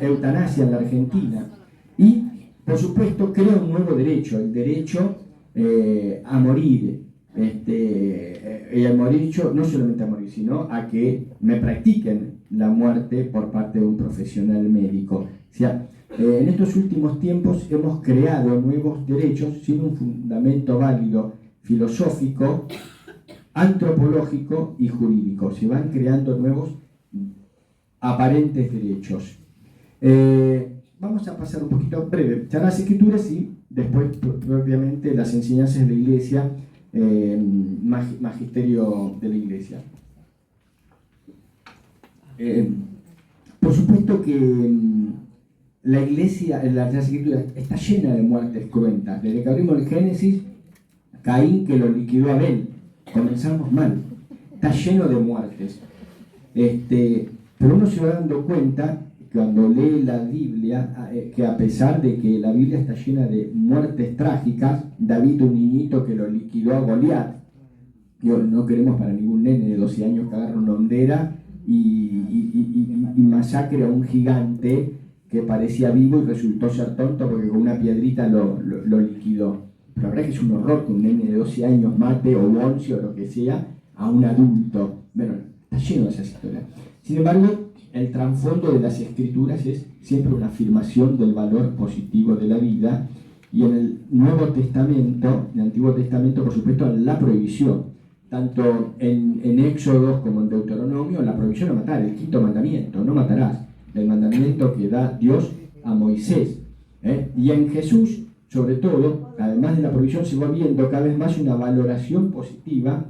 eutanasia en la Argentina. Y, por supuesto, crea un nuevo derecho, el derecho a morir. El derecho no solamente a morir, sino a que me practiquen la muerte por parte de un profesional médico. O sea, en estos últimos tiempos hemos creado nuevos derechos sin un fundamento válido filosófico, antropológico y jurídico. Se van creando nuevos aparentes derechos. Vamos a pasar un poquito breve a las escrituras y después propiamente las enseñanzas de la Iglesia, magisterio de la Iglesia. Por supuesto que la Iglesia, las escrituras, está llena de muertes cruentas. Desde que abrimos el Génesis, Caín que lo liquidó a Abel. Comenzamos mal, está lleno de muertes. Pero uno se va dando cuenta, cuando lee la Biblia, que a pesar de que la Biblia está llena de muertes trágicas, David, un niñito que lo liquidó a Goliat, no queremos para ningún nene de 12 años que agarre una hondera y masacre a un gigante que parecía vivo y resultó ser tonto porque con una piedrita lo liquidó. Pero la verdad es que es un horror que un nene de 12 años mate o 11 o lo que sea a un adulto. Bueno, está lleno de esas historias. Sin embargo, el trasfondo de las escrituras es siempre una afirmación del valor positivo de la vida, y en el Nuevo Testamento, en el Antiguo Testamento, por supuesto, la prohibición, tanto en Éxodo como en Deuteronomio, la prohibición de matar, el quinto mandamiento, no matarás, el mandamiento que da Dios a Moisés. Y en Jesús, sobre todo, además de la prohibición, se va viendo cada vez más una valoración positiva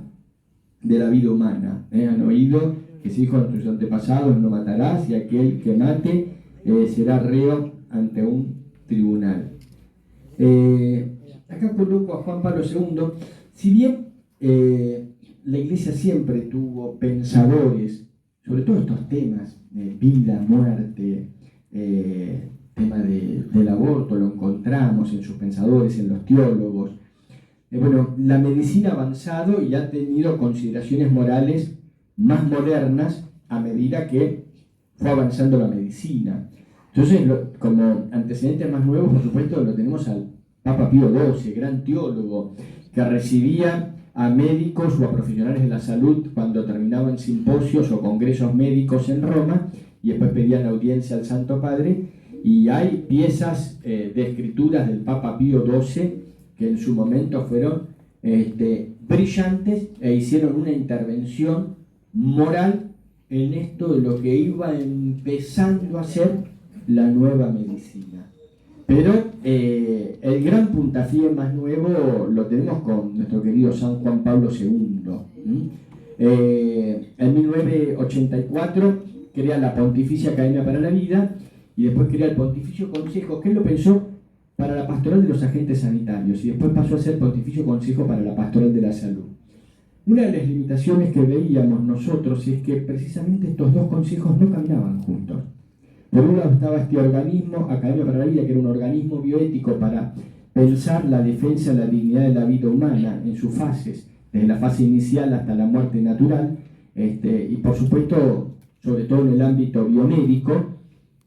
de la vida humana. Han oído que se dijo a nuestros antepasados, no matarás, y aquel que mate será reo ante un tribunal. Acá coloco a Juan Pablo II. Si bien la Iglesia siempre tuvo pensadores sobre todos estos temas, vida, muerte, tema del aborto, lo encontramos en sus pensadores, en los teólogos. Bueno, la medicina ha avanzado y ha tenido consideraciones morales más modernas a medida que fue avanzando la medicina. Entonces, como antecedentes más nuevos, por supuesto, lo tenemos al Papa Pío XII, gran teólogo, que recibía a médicos o a profesionales de la salud cuando terminaban simposios o congresos médicos en Roma, y después pedían audiencia al Santo Padre, y hay piezas de escrituras del Papa Pío XII que en su momento fueron brillantes e hicieron una intervención moral en esto de lo que iba empezando a ser la nueva medicina. Pero el gran puntapié más nuevo lo tenemos con nuestro querido San Juan Pablo II. En 1984 crea la Pontificia Academia para la Vida y después crea el Pontificio Consejo, que él lo pensó para la pastoral de los agentes sanitarios y después pasó a ser Pontificio Consejo para la pastoral de la salud. Una de las limitaciones que veíamos nosotros es que precisamente estos dos consejos no caminaban juntos. Por un lado estaba este organismo, Academia para la Vida, que era un organismo bioético para pensar la defensa de la dignidad de la vida humana en sus fases, desde la fase inicial hasta la muerte natural, y por supuesto, sobre todo en el ámbito biomédico,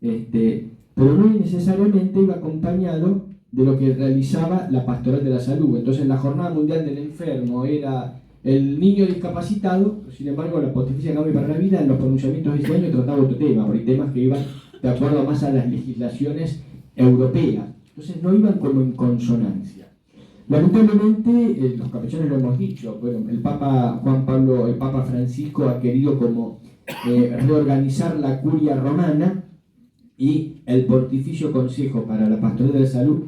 pero no necesariamente iba acompañado de lo que realizaba la pastoral de la salud. Entonces la Jornada Mundial del Enfermo era el niño discapacitado, sin embargo la Pontificia Academia para la Vida en los pronunciamientos de ese año trataba otro tema, porque temas que iban de acuerdo más a las legislaciones europeas. Entonces no iban como en consonancia. Lamentablemente, los capellanes lo hemos dicho, bueno, el Papa Francisco ha querido como reorganizar la curia romana y el Pontificio Consejo para la Pastoral de la Salud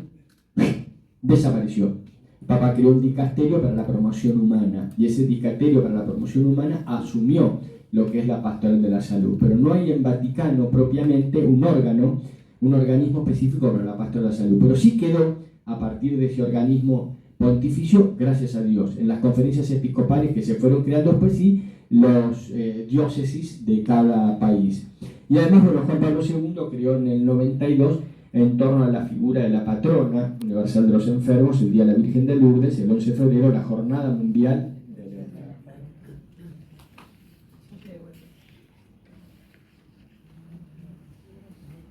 desapareció. El Papa creó un dicasterio para la promoción humana y ese dicasterio para la promoción humana asumió lo que es la Pastoral de la Salud, pero no hay en Vaticano propiamente un organismo específico para la Pastoral de la Salud, pero sí quedó a partir de ese organismo pontificio, gracias a Dios, en las conferencias episcopales que se fueron creando, pues sí, los diócesis de cada país. Y además, bueno, Juan Pablo II creó en el 92, en torno a la figura de la patrona universal de los enfermos, el Día de la Virgen de Lourdes, el 11 de febrero, la Jornada Mundial.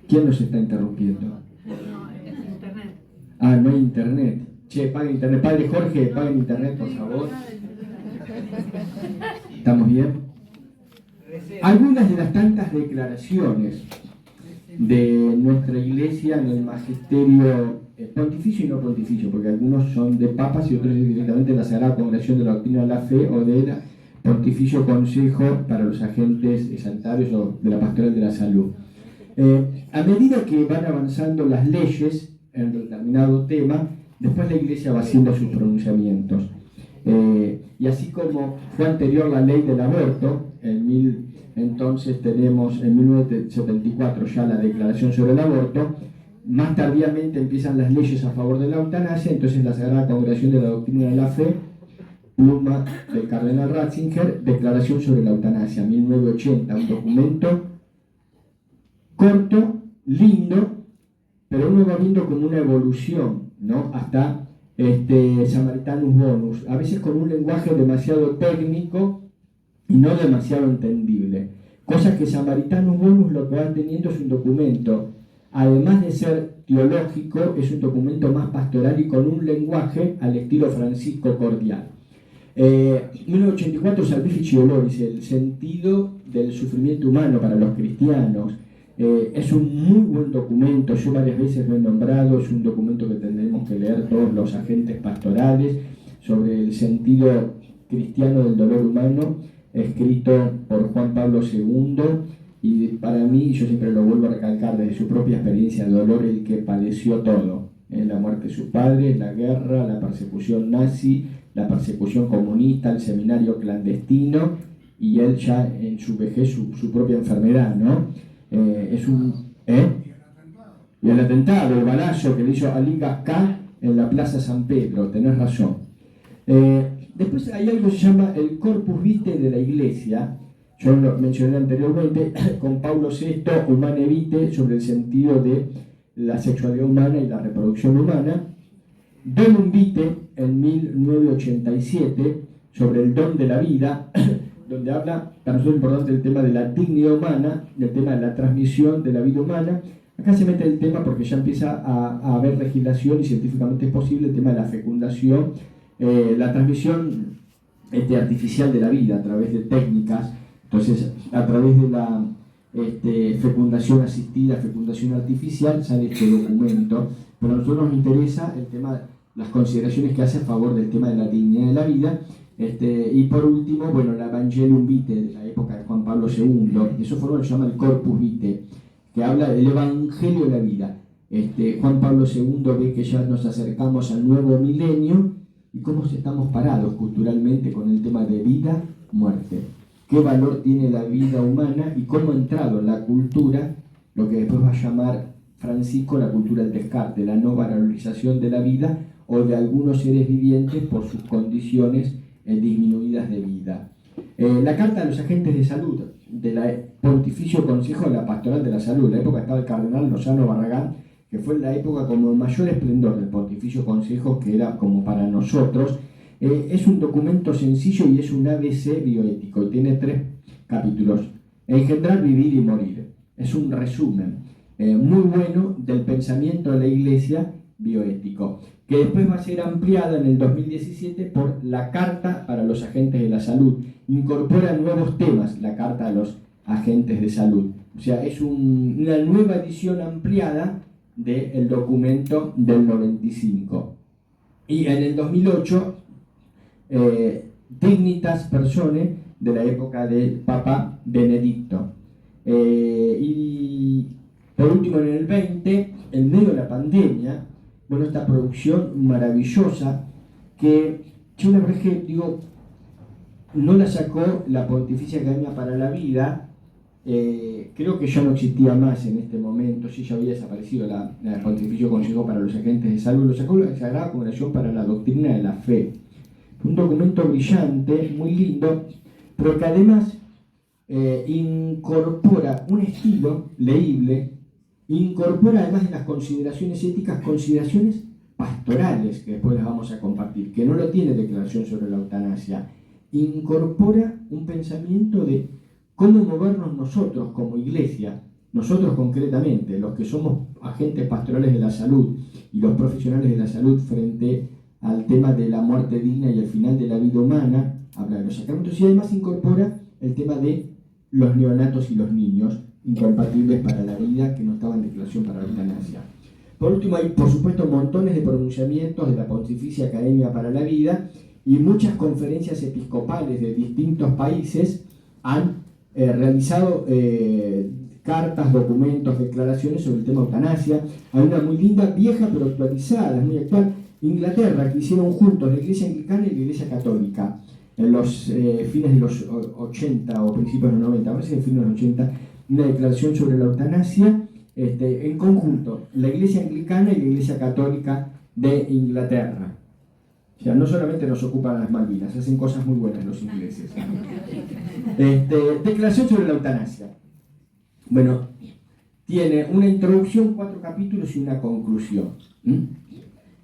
¿Quién nos está interrumpiendo? Internet. Ah, no hay internet. Che, paguen internet. Padre Jorge, paguen internet, por favor. ¿Estamos bien? Algunas de las tantas declaraciones de nuestra iglesia en el magisterio pontificio y no pontificio, porque algunos son de papas y otros directamente de la Sagrada Congregación de la Doctrina de la Fe o del Pontificio Consejo para los Agentes Sanitarios o de la Pastoral de la Salud. A medida que van avanzando las leyes en determinado tema, después la iglesia va haciendo sus pronunciamientos. Y así como fue anterior la ley del aborto, entonces tenemos en 1974 ya la declaración sobre el aborto, más tardíamente empiezan las leyes a favor de la eutanasia, entonces la Sagrada Congregación de la Doctrina de la Fe, pluma del cardenal Ratzinger, declaración sobre la eutanasia, 1980, un documento corto, lindo, pero uno va viendo como una evolución, ¿no? Hasta Samaritanus Bonus, a veces con un lenguaje demasiado técnico y no demasiado entendible. Cosa que Samaritanus Bonus lo que va teniendo es un documento, además de ser teológico, es un documento más pastoral y con un lenguaje al estilo Francisco cordial. 1984 Salvifici Doloris, el sentido del sufrimiento humano para los cristianos. Es un muy buen documento, yo varias veces lo he nombrado, es un documento que tendremos que leer todos los agentes pastorales sobre el sentido cristiano del dolor humano, escrito por Juan Pablo II, y para mí, yo siempre lo vuelvo a recalcar desde su propia experiencia de dolor, el que padeció todo, la muerte de su padre, la guerra, la persecución nazi, la persecución comunista, el seminario clandestino, y él ya en su vejez su propia enfermedad, ¿no? Y el atentado, el balazo que le hizo Ali Gasca en la Plaza San Pedro, tenés razón. Después hay algo que se llama el Corpus Vitae de la Iglesia, yo lo mencioné anteriormente, con Paulo VI, Humanae Vitae, sobre el sentido de la sexualidad humana y la reproducción humana, Donum Vitae en 1987, sobre el don de la vida, donde habla, para nosotros es importante el tema de la dignidad humana, el tema de la transmisión de la vida humana. Acá se mete el tema porque ya empieza a haber legislación y científicamente es posible el tema de la fecundación, la transmisión artificial de la vida a través de técnicas, entonces a través de la fecundación asistida, fecundación artificial, sale este documento, pero a nosotros nos interesa el tema las consideraciones que hace a favor del tema de la dignidad de la vida. Y por último, bueno, la Evangelium Vitae de la época de Juan Pablo II, eso fue lo que se llama el Corpus Vitae, que habla del Evangelio de la vida. Juan Pablo II ve que ya nos acercamos al nuevo milenio y cómo estamos parados culturalmente con el tema de vida, muerte. Qué valor tiene la vida humana y cómo ha entrado en la cultura lo que después va a llamar Francisco la cultura del descarte, la no valorización de la vida o de algunos seres vivientes por sus condiciones disminuidas de vida. La carta de los agentes de salud del Pontificio Consejo de la Pastoral de la Salud, la época estaba el cardenal Lozano Barragán, que fue la época como mayor esplendor del Pontificio Consejo, que era como para nosotros. Es un documento sencillo y es un ABC bioético y tiene 3 capítulos: engendrar, vivir y morir. Es un resumen muy bueno del pensamiento de la Iglesia bioético, que después va a ser ampliada en el 2017 por la Carta para los Agentes de la Salud. Incorpora nuevos temas la Carta de los Agentes de Salud. O sea, es una nueva edición ampliada del documento del 95. Y en el 2008, Dignitas Personae, de la época del Papa Benedicto. Y por último, en el 20, en medio de la pandemia, bueno, esta producción maravillosa que yo la verdad es que digo, no la sacó la Pontificia Academia para la Vida. Creo que ya no existía más en este momento, sí, ya había desaparecido la Pontificio Consejo para los Agentes de Salud, lo sacó la Sagrada Congregación para la Doctrina de la Fe. Un documento brillante, muy lindo, pero que además incorpora un estilo leíble, incorpora además de las consideraciones éticas, consideraciones pastorales, que después las vamos a compartir, que no lo tiene Declaración sobre la Eutanasia. Incorpora un pensamiento de cómo movernos nosotros como iglesia, nosotros concretamente, los que somos agentes pastorales de la salud y los profesionales de la salud frente al tema de la muerte digna y el final de la vida humana, habla de los sacramentos y además incorpora el tema de los neonatos y los niños incompatibles para la vida, que no estaban en declaración para la eutanasia. Por último, hay por supuesto montones de pronunciamientos de la Pontificia Academia para la Vida y muchas conferencias episcopales de distintos países han realizado cartas, documentos, declaraciones sobre el tema eutanasia. Hay una muy linda, vieja pero actualizada, es muy actual, Inglaterra, que hicieron juntos la Iglesia Anglicana y la Iglesia Católica en los fines de los 80 o principios de los 90, a veces en fines de los 80, una declaración sobre la eutanasia en conjunto, la Iglesia Anglicana y la Iglesia Católica de Inglaterra. O sea, no solamente nos ocupan las Malvinas, hacen cosas muy buenas los ingleses. Declaración sobre la eutanasia. Bueno, tiene una introducción, 4 capítulos y una conclusión.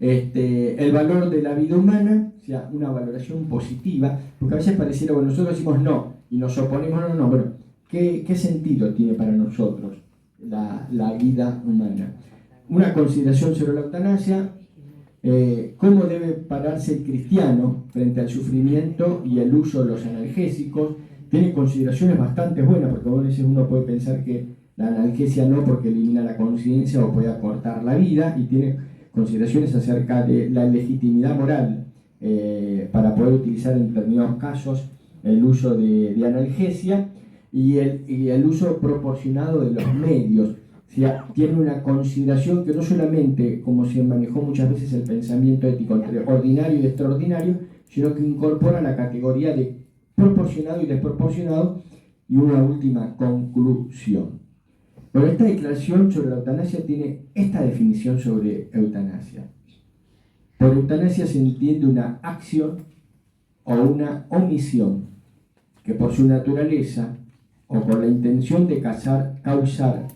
El valor de la vida humana, o sea, una valoración positiva, porque a veces pareciera, bueno, nosotros decimos no, y nos oponemos, no, bueno, ¿qué sentido tiene para nosotros la vida humana? Una consideración sobre la eutanasia, cómo debe pararse el cristiano frente al sufrimiento y el uso de los analgésicos. Tiene consideraciones bastante buenas, porque a veces uno puede pensar que la analgesia no, porque elimina la conciencia o puede acortar la vida, y tiene consideraciones acerca de la legitimidad moral para poder utilizar en determinados casos el uso de analgesia y el uso proporcionado de los medios. O sea, tiene una consideración que no solamente, como se manejó muchas veces el pensamiento ético entre ordinario y extraordinario, sino que incorpora la categoría de proporcionado y desproporcionado, y una última conclusión. Bueno, esta declaración sobre la eutanasia tiene esta definición sobre eutanasia. Por eutanasia se entiende una acción o una omisión que por su naturaleza o con la intención de causar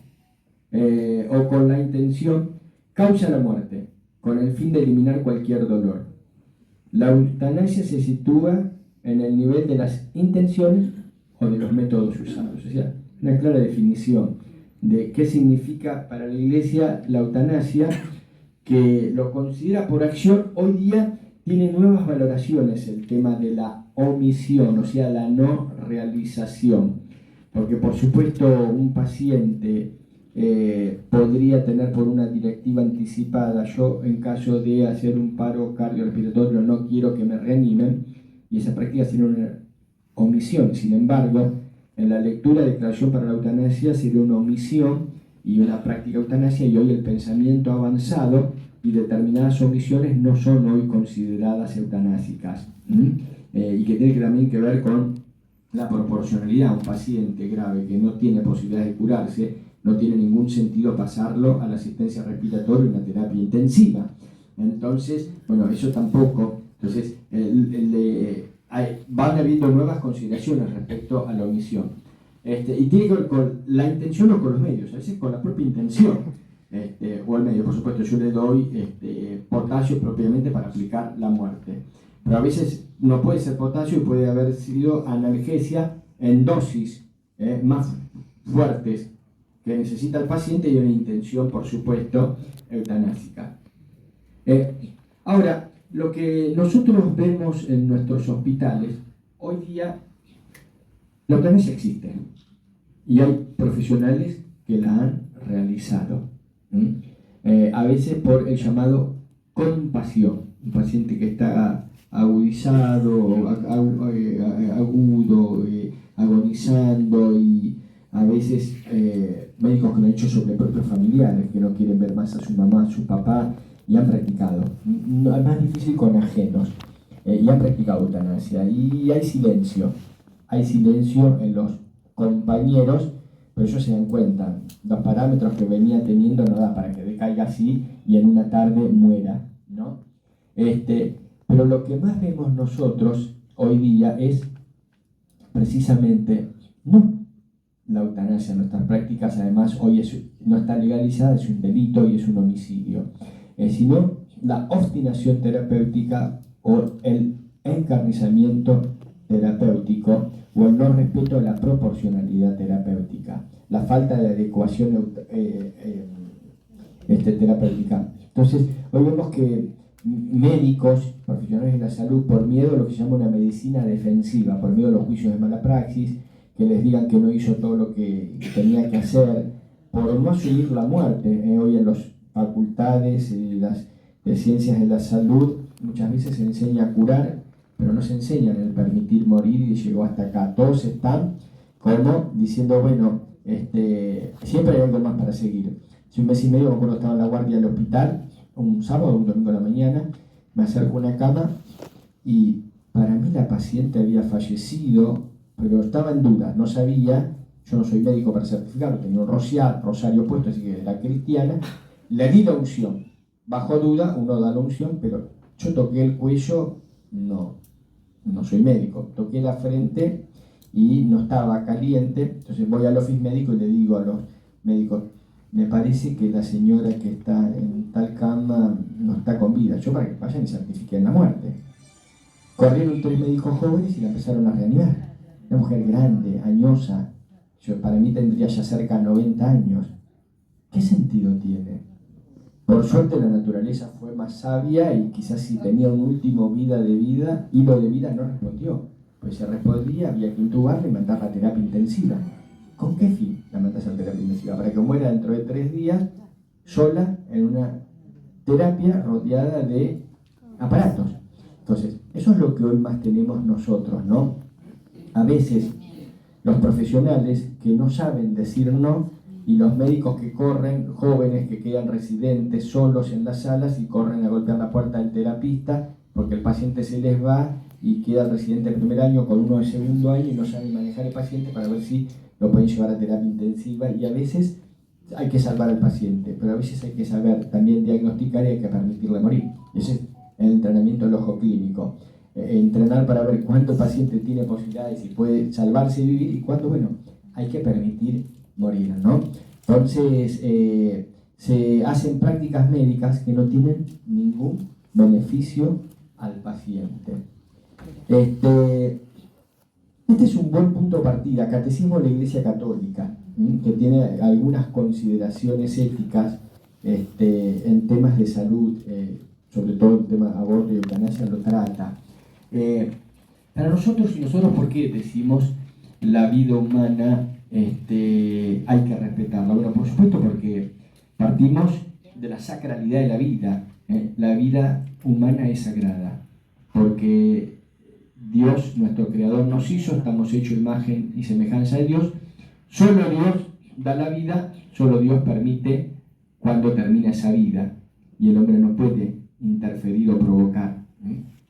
o con la intención causa la muerte, con el fin de eliminar cualquier dolor. La eutanasia se sitúa en el nivel de las intenciones o de los métodos usados. O sea, una clara definición de qué significa para la Iglesia la eutanasia, que lo considera por acción. Hoy día tiene nuevas valoraciones el tema de la omisión, o sea, la no realización, porque por supuesto un paciente podría tener por una directiva anticipada, yo en caso de hacer un paro cardiorrespiratorio no quiero que me reanimen, y esa práctica sería una omisión. Sin embargo, en la lectura de declaración para la eutanasia sería una omisión y una práctica eutanasia, y hoy el pensamiento ha avanzado y determinadas omisiones no son hoy consideradas eutanásicas, y que tiene también que ver con la proporcionalidad. Un paciente grave que no tiene posibilidad de curarse, no tiene ningún sentido pasarlo a la asistencia respiratoria y una terapia intensiva. Entonces, bueno, eso tampoco. Entonces, van habiendo nuevas consideraciones respecto a la omisión. Y tiene que ver con la intención o con los medios, a veces con la propia intención, o el medio. Por supuesto, yo le doy potasio propiamente para aplicar la muerte, pero a veces no puede ser potasio y puede haber sido analgesia en dosis más fuertes que necesita el paciente, y una intención, por supuesto, eutanásica. Ahora, lo que nosotros vemos en nuestros hospitales, hoy día la eutanasia existe y hay profesionales que la han realizado, a veces por el llamado compasión. Un paciente que está agudizado, agudo, agonizando, y a veces médicos que lo han hecho sobre propios familiares que no quieren ver más a su mamá, a su papá, y han practicado. Es más difícil con ajenos, y han practicado eutanasia, y hay silencio en los compañeros, pero ellos se dan cuenta, los parámetros que venía teniendo no da para que decaiga así y en una tarde muera, ¿no? Pero lo que más vemos nosotros hoy día es precisamente no la eutanasia. Nuestras prácticas, además, hoy no está legalizada, es un delito y es un homicidio, sino la obstinación terapéutica o el encarnizamiento terapéutico, o el no respeto de la proporcionalidad terapéutica, la falta de adecuación terapéutica. Entonces, hoy vemos que médicos, profesionales de la salud, por miedo a lo que se llama una medicina defensiva, por miedo a los juicios de mala praxis, que les digan que no hizo todo lo que tenía que hacer, por no asumir la muerte. Hoy en las facultades de ciencias de la salud muchas veces se enseña a curar, pero no se enseña en el permitir morir, y llegó hasta acá. Todos están como diciendo, bueno, siempre hay algo más para seguir. Hace un mes y medio, me acuerdo, estaba en la guardia del hospital, un sábado, un domingo a la mañana, me acerco a una cama y para mí la paciente había fallecido, pero estaba en duda, no sabía. Yo no soy médico para certificarlo, tenía un rosario puesto, así que era cristiana. Le di la unción, bajo duda, uno da la unción, pero yo toqué el cuello, no soy médico, toqué la frente y no estaba caliente. Entonces voy al oficio médico y le digo a los médicos, me parece que la señora que está en tal cama no está con vida, yo para que vayan y certifiquen la muerte. Corrieron 3 médicos jóvenes y la empezaron a reanimar. Una mujer grande, añosa, para mí tendría ya cerca de 90 años. ¿Qué sentido tiene? Por suerte la naturaleza fue más sabia, y quizás si tenía un último hilo de vida no respondió. Pues si respondía, había que intubarla y mandarla a terapia intensiva. ¿Con qué fin la mandas a terapia intensiva? Para que muera dentro de 3 días, sola, en una terapia rodeada de aparatos. Entonces, eso es lo que hoy más tenemos nosotros, ¿no? A veces los profesionales que no saben decir no, y los médicos que corren, jóvenes que quedan residentes solos en las salas y corren a golpear la puerta del terapista porque el paciente se les va, y queda el residente del primer año con uno de segundo año y no saben manejar el paciente para ver si lo pueden llevar a terapia intensiva. Y a veces hay que salvar al paciente, pero a veces hay que saber también diagnosticar y hay que permitirle morir. Ese es el entrenamiento del ojo clínico. Entrenar para ver cuánto paciente tiene posibilidades y puede salvarse y vivir, y cuánto, bueno, hay que permitir morir, ¿no? Entonces, se hacen prácticas médicas que no tienen ningún beneficio al paciente. Este es un buen punto de partida, Catecismo de la Iglesia Católica, que tiene algunas consideraciones éticas en temas de salud, sobre todo el tema de aborto y eutanasia lo trata. Para nosotros, ¿por qué decimos la vida humana hay que respetarla. Bueno, por supuesto, porque partimos de la sacralidad de la vida. La vida humana es sagrada, porque Dios, nuestro Creador, nos hizo, estamos hechos imagen y semejanza de Dios. Solo Dios da la vida, solo Dios permite cuando termina esa vida, y el hombre no puede interferir o provocar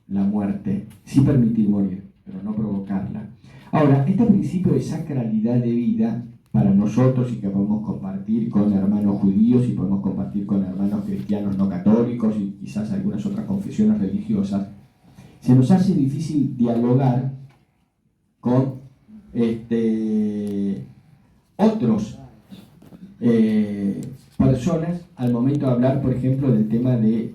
la muerte, sí permitir morir, pero no provocarla. Ahora, este principio de sacralidad de vida para nosotros, y que podemos compartir con hermanos judíos y podemos compartir con hermanos cristianos no católicos y quizás algunas otras confesiones religiosas, se nos hace difícil dialogar con otros personas al momento de hablar, por ejemplo, del tema de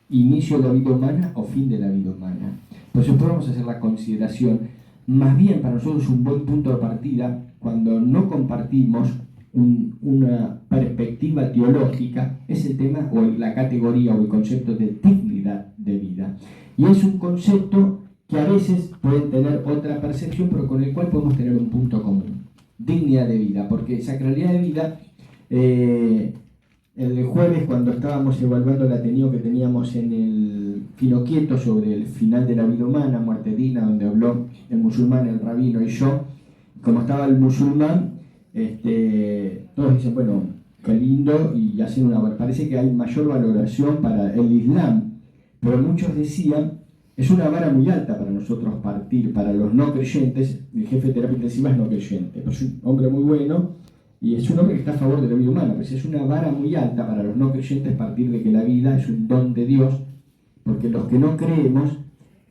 inicio de la vida humana o fin de la vida humana. Por eso podemos hacer la consideración, más bien para nosotros un buen punto de partida, cuando no compartimos una perspectiva teológica, es el tema o la categoría o el concepto de dignidad de vida. Y es un concepto que a veces pueden tener otra percepción, pero con el cual podemos tener un punto común. Dignidad de vida, porque sacralidad de vida, el jueves cuando estábamos evaluando el Ateneo que teníamos en el Finoquieto sobre el final de la vida humana, muerte digna, donde habló el musulmán, el rabino y yo, como estaba el musulmán, todos dicen, bueno, qué lindo, y hacen parece que hay mayor valoración para el Islam, pero muchos decían, es una vara muy alta para nosotros partir, para los no creyentes. El jefe de terapia intensiva es no creyente, pero es un hombre muy bueno y es un hombre que está a favor de la vida humana, pues es una vara muy alta para los no creyentes partir de que la vida es un don de Dios, porque los que no creemos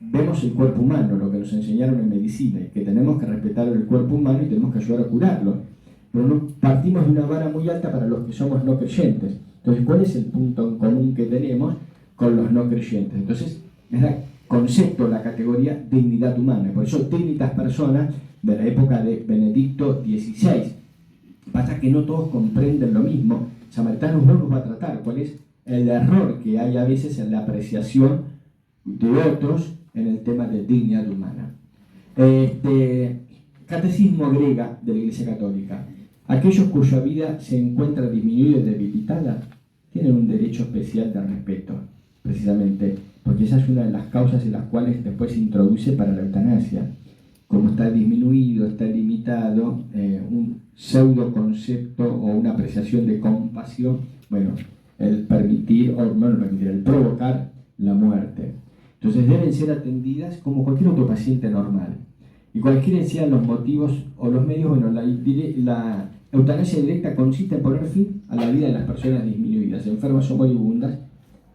vemos el cuerpo humano, lo que nos enseñaron en medicina, y que tenemos que respetar el cuerpo humano y tenemos que ayudar a curarlo, pero no partimos de una vara muy alta para los que somos no creyentes. Entonces, ¿cuál es el punto en común que tenemos con los no creyentes? Entonces, es el concepto, la categoría dignidad humana. Por eso, dignitas personas de la época de Benedicto XVI. Pasa que no todos comprenden lo mismo. Samaritanos no nos va a tratar cuál es el error que hay a veces en la apreciación de otros en el tema de dignidad humana. Catecismo griega de la Iglesia Católica. Aquellos cuya vida se encuentra disminuida y debilitada tienen un derecho especial de respeto, precisamente porque esa es una de las causas en las cuales después se introduce para la eutanasia. Como está disminuido, está limitado, un pseudo concepto o una apreciación de compasión, bueno, el permitir, o no el permitir, el provocar la muerte. Entonces deben ser atendidas como cualquier otro paciente normal. Y cualquiera sean los motivos o los medios, bueno, la eutanasia directa consiste en poner fin a la vida de las personas disminuidas, enfermas o moribundas,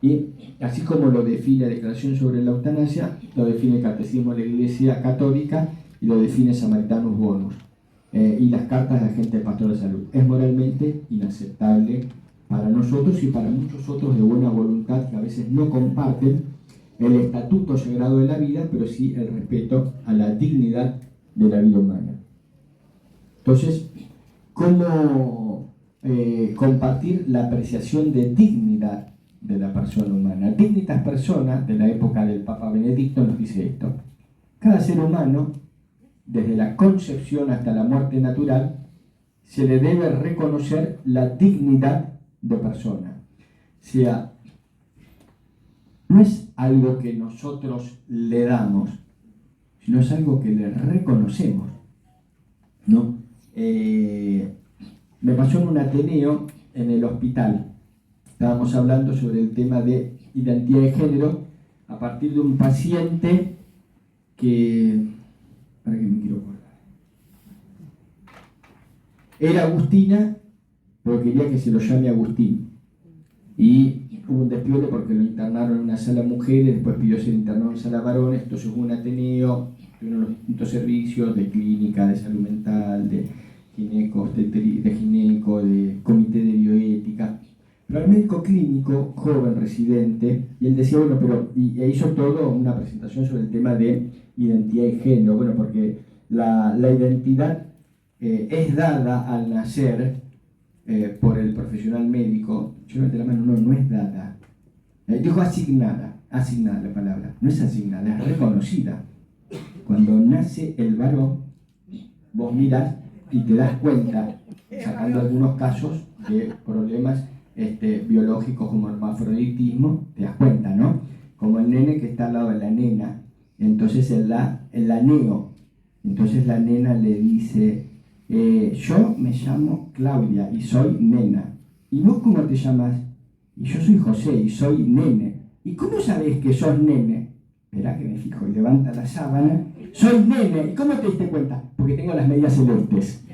y así como lo define la Declaración sobre la Eutanasia, lo define el Catecismo de la Iglesia Católica y lo define Samaritanus Bonus y las cartas de la Agente Pastor de Salud. Es moralmente inaceptable para nosotros y para muchos otros de buena voluntad que a veces no comparten el estatuto sagrado de la vida, pero sí el respeto a la dignidad de la vida humana. Entonces, ¿cómo compartir la apreciación de dignidad de la persona humana? Dignitas Personas, de la época del Papa Benedicto, nos dice esto: cada ser humano, desde la concepción hasta la muerte natural, se le debe reconocer la dignidad de persona. O sea, no es algo que nosotros le damos, sino es algo que le reconocemos, ¿no? Me pasó en un Ateneo en el hospital. Estábamos hablando sobre el tema de identidad de género a partir de un paciente que... ¿Para qué me quiero acordar? Era Agustina, pero quería que se lo llame Agustín. Y hubo un despiole porque lo internaron en una sala mujeres, después pidió ser internado en sala varones, entonces hubo un Ateneo, tuvieron los distintos servicios de clínica, de salud mental, de gineco, de comité de bioética. Pero el médico clínico, joven, residente, y él decía, bueno, pero y hizo todo una presentación sobre el tema de identidad de género, bueno, porque la identidad es dada al nacer por el profesional médico. Yo levanté la mano, no es dada. Dijo asignada la palabra, no es asignada, es reconocida. Cuando nace el varón, vos mirás y te das cuenta, sacando algunos casos de problemas biológicos como hermafroditismo, te das cuenta, ¿no? Como el nene que está al lado de la nena, entonces el aneo, entonces la nena le dice, yo me llamo Claudia y soy nena, ¿y vos cómo te llamas? Y yo soy José y soy nene. ¿Y cómo sabés que sos nene? Esperá que me fijo, y levanta la sábana, soy nene, ¿y cómo te diste cuenta? Porque tengo las medias celestes.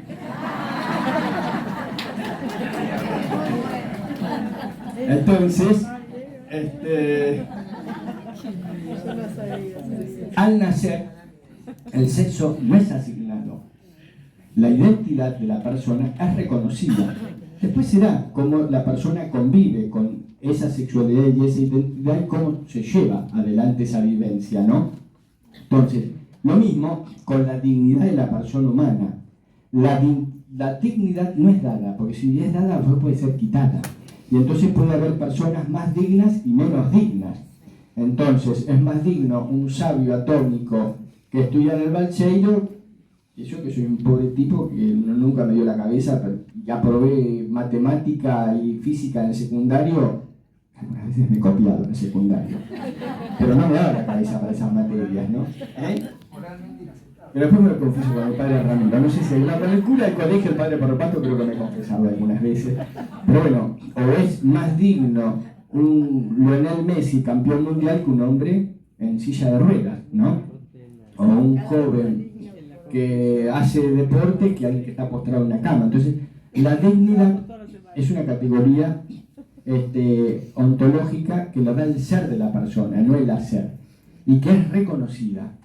Entonces, al nacer, el sexo no es asignado. La identidad de la persona es reconocida. Después será cómo la persona convive con esa sexualidad y esa identidad y cómo se lleva adelante esa vivencia, ¿no? Entonces, lo mismo con la dignidad de la persona humana. La dignidad no es dada, porque si es dada, pues puede ser quitada. Y entonces puede haber personas más dignas y menos dignas. Entonces, es más digno un sabio atómico que estudia en el Balseiro, y yo que soy un pobre tipo que nunca me dio la cabeza, pero ya probé matemática y física en el secundario, algunas veces me he copiado en el secundario, pero no me daba la cabeza para esas materias, ¿no? Pero después me lo confieso con el padre Ramiro, no sé si con el cura del colegio, el padre Porropato, creo que me he confesado algunas veces, pero bueno, o es más digno un Lionel Messi, campeón mundial, que un hombre en silla de ruedas, ¿no? O un joven que hace deporte que alguien que está postrado en una cama. Entonces, la dignidad es una categoría ontológica que lo da el ser de la persona, no el hacer, y que es reconocida.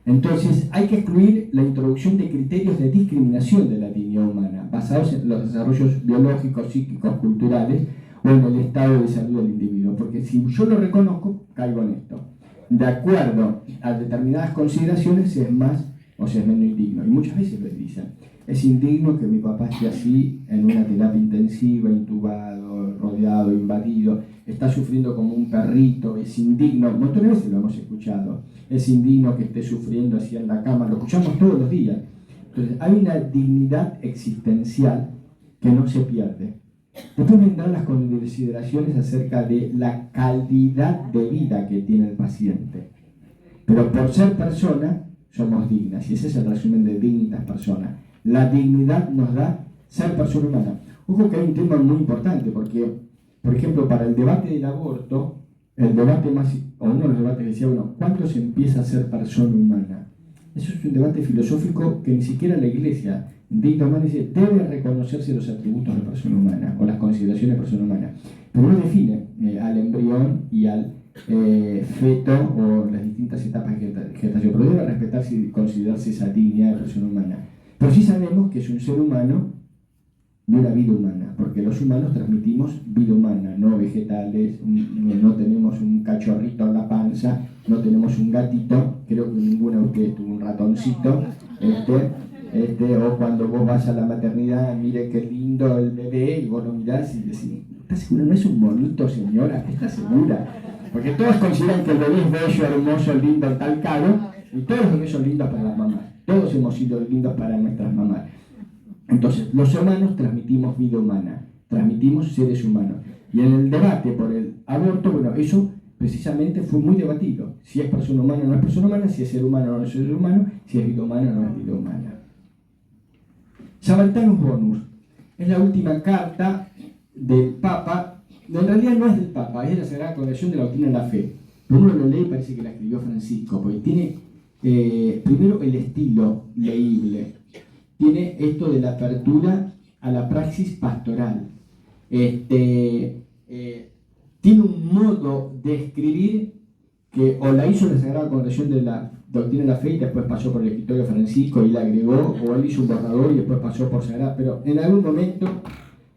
Entonces, hay que excluir la introducción de criterios de discriminación de la dignidad humana, basados en los desarrollos biológicos, psíquicos, culturales, o en el estado de salud del individuo, porque si yo lo reconozco, caigo en esto. De acuerdo a determinadas consideraciones, si es más o si es menos indigno. Y muchas veces lo dicen. Es indigno que mi papá esté así, en una terapia intensiva, intubado, rodeado, invadido, está sufriendo como un perrito, es indigno, un montón de veces lo hemos escuchado, es indigno que esté sufriendo así en la cama, lo escuchamos todos los días. Entonces, hay una dignidad existencial que no se pierde. Después vendrán las consideraciones acerca de la calidad de vida que tiene el paciente. Pero por ser persona, somos dignas. Y ese es el resumen de dignitas personas. La dignidad nos da ser persona humana. Ojo que hay un tema muy importante, porque, por ejemplo, para el debate del aborto, el debate más, o uno de los debates decía, bueno, ¿cuándo se empieza a ser persona humana? Eso es un debate filosófico que ni siquiera la Iglesia, Dignidad Humana, dice, debe reconocerse los atributos de persona humana, o las consideraciones de persona humana. Pero no define al embrión y al feto o las distintas etapas de gestación, pero debe respetarse y considerarse esa dignidad de persona humana. Pero sí sabemos que es un ser humano y una vida humana, porque los humanos transmitimos vida humana, no vegetales, no tenemos un cachorrito en la panza, no tenemos un gatito, creo que ninguno de ustedes tuvo un ratoncito, o cuando vos vas a la maternidad, mire qué lindo el bebé, y vos lo mirás y decís, ¿estás segura? ¿No es un bonito, señora? ¿Estás segura? Porque todos consideran que el bebé es bello, hermoso, lindo, tal caro, y todos los bebés son lindos para las mamás. Todos hemos sido lindos para nuestras mamás. Entonces, los humanos transmitimos vida humana, transmitimos seres humanos. Y en el debate por el aborto, bueno, eso precisamente fue muy debatido. Si es persona humana o no es persona humana, si es ser humano o no es ser humano, si es vida humana o no es vida humana. Sabantanus Bonus es la última carta del Papa. En realidad no es del Papa, es de la Sagrada Congregación de la Doctrina de la Fe. Pero uno lo lee y parece que la escribió Francisco, porque tiene primero el estilo leíble, tiene esto de la apertura a la praxis pastoral, tiene un modo de escribir que o la hizo la Sagrada Congregación de la Doctrina de la Fe y después pasó por el escritorio Francisco y la agregó, o él hizo un borrador y después pasó por Sagrada, pero en algún momento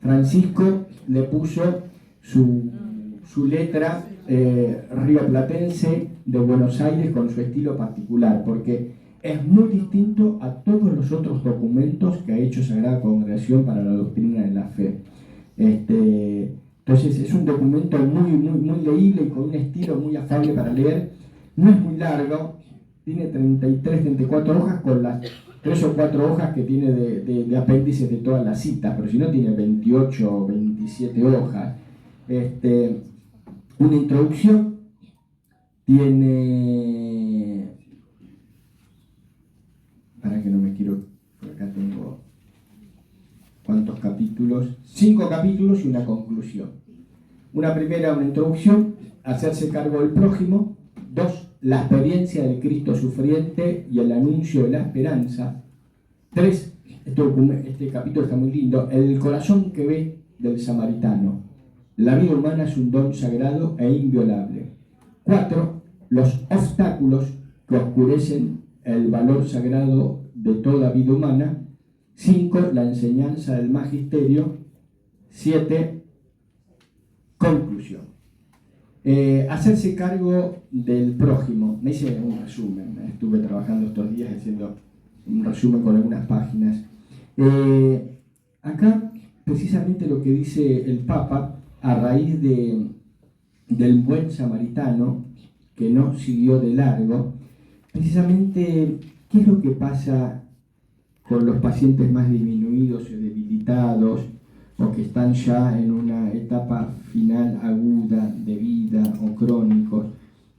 Francisco le puso su letra rioplatense de Buenos Aires con su estilo particular, porque es muy distinto a todos los otros documentos que ha hecho Sagrada Congregación para la Doctrina de la Fe. Entonces es un documento muy leíble y con un estilo muy afable para leer. No es muy largo, tiene 33-34 hojas con las 3 o 4 hojas que tiene de apéndices de todas las citas, pero si no tiene 28 o 27 hojas. Una introducción, tiene, para que no me quiero, por acá tengo, ¿cuántos capítulos? 5 capítulos y una conclusión. Una primera, una introducción, hacerse cargo del prójimo. 2, la experiencia del Cristo sufriente y el anuncio de la esperanza. 3, este capítulo está muy lindo, el corazón que ve del samaritano. La vida humana es un don sagrado e inviolable. 4, los obstáculos que oscurecen el valor sagrado de toda vida humana. 5, la enseñanza del magisterio. 7, conclusión. Hacerse cargo del prójimo. Me hice un resumen, estuve trabajando estos días haciendo un resumen con algunas páginas. Acá, precisamente lo que dice el Papa, a raíz del buen samaritano, que no siguió de largo, precisamente, ¿qué es lo que pasa con los pacientes más disminuidos y debilitados, o que están ya en una etapa final aguda de vida o crónicos?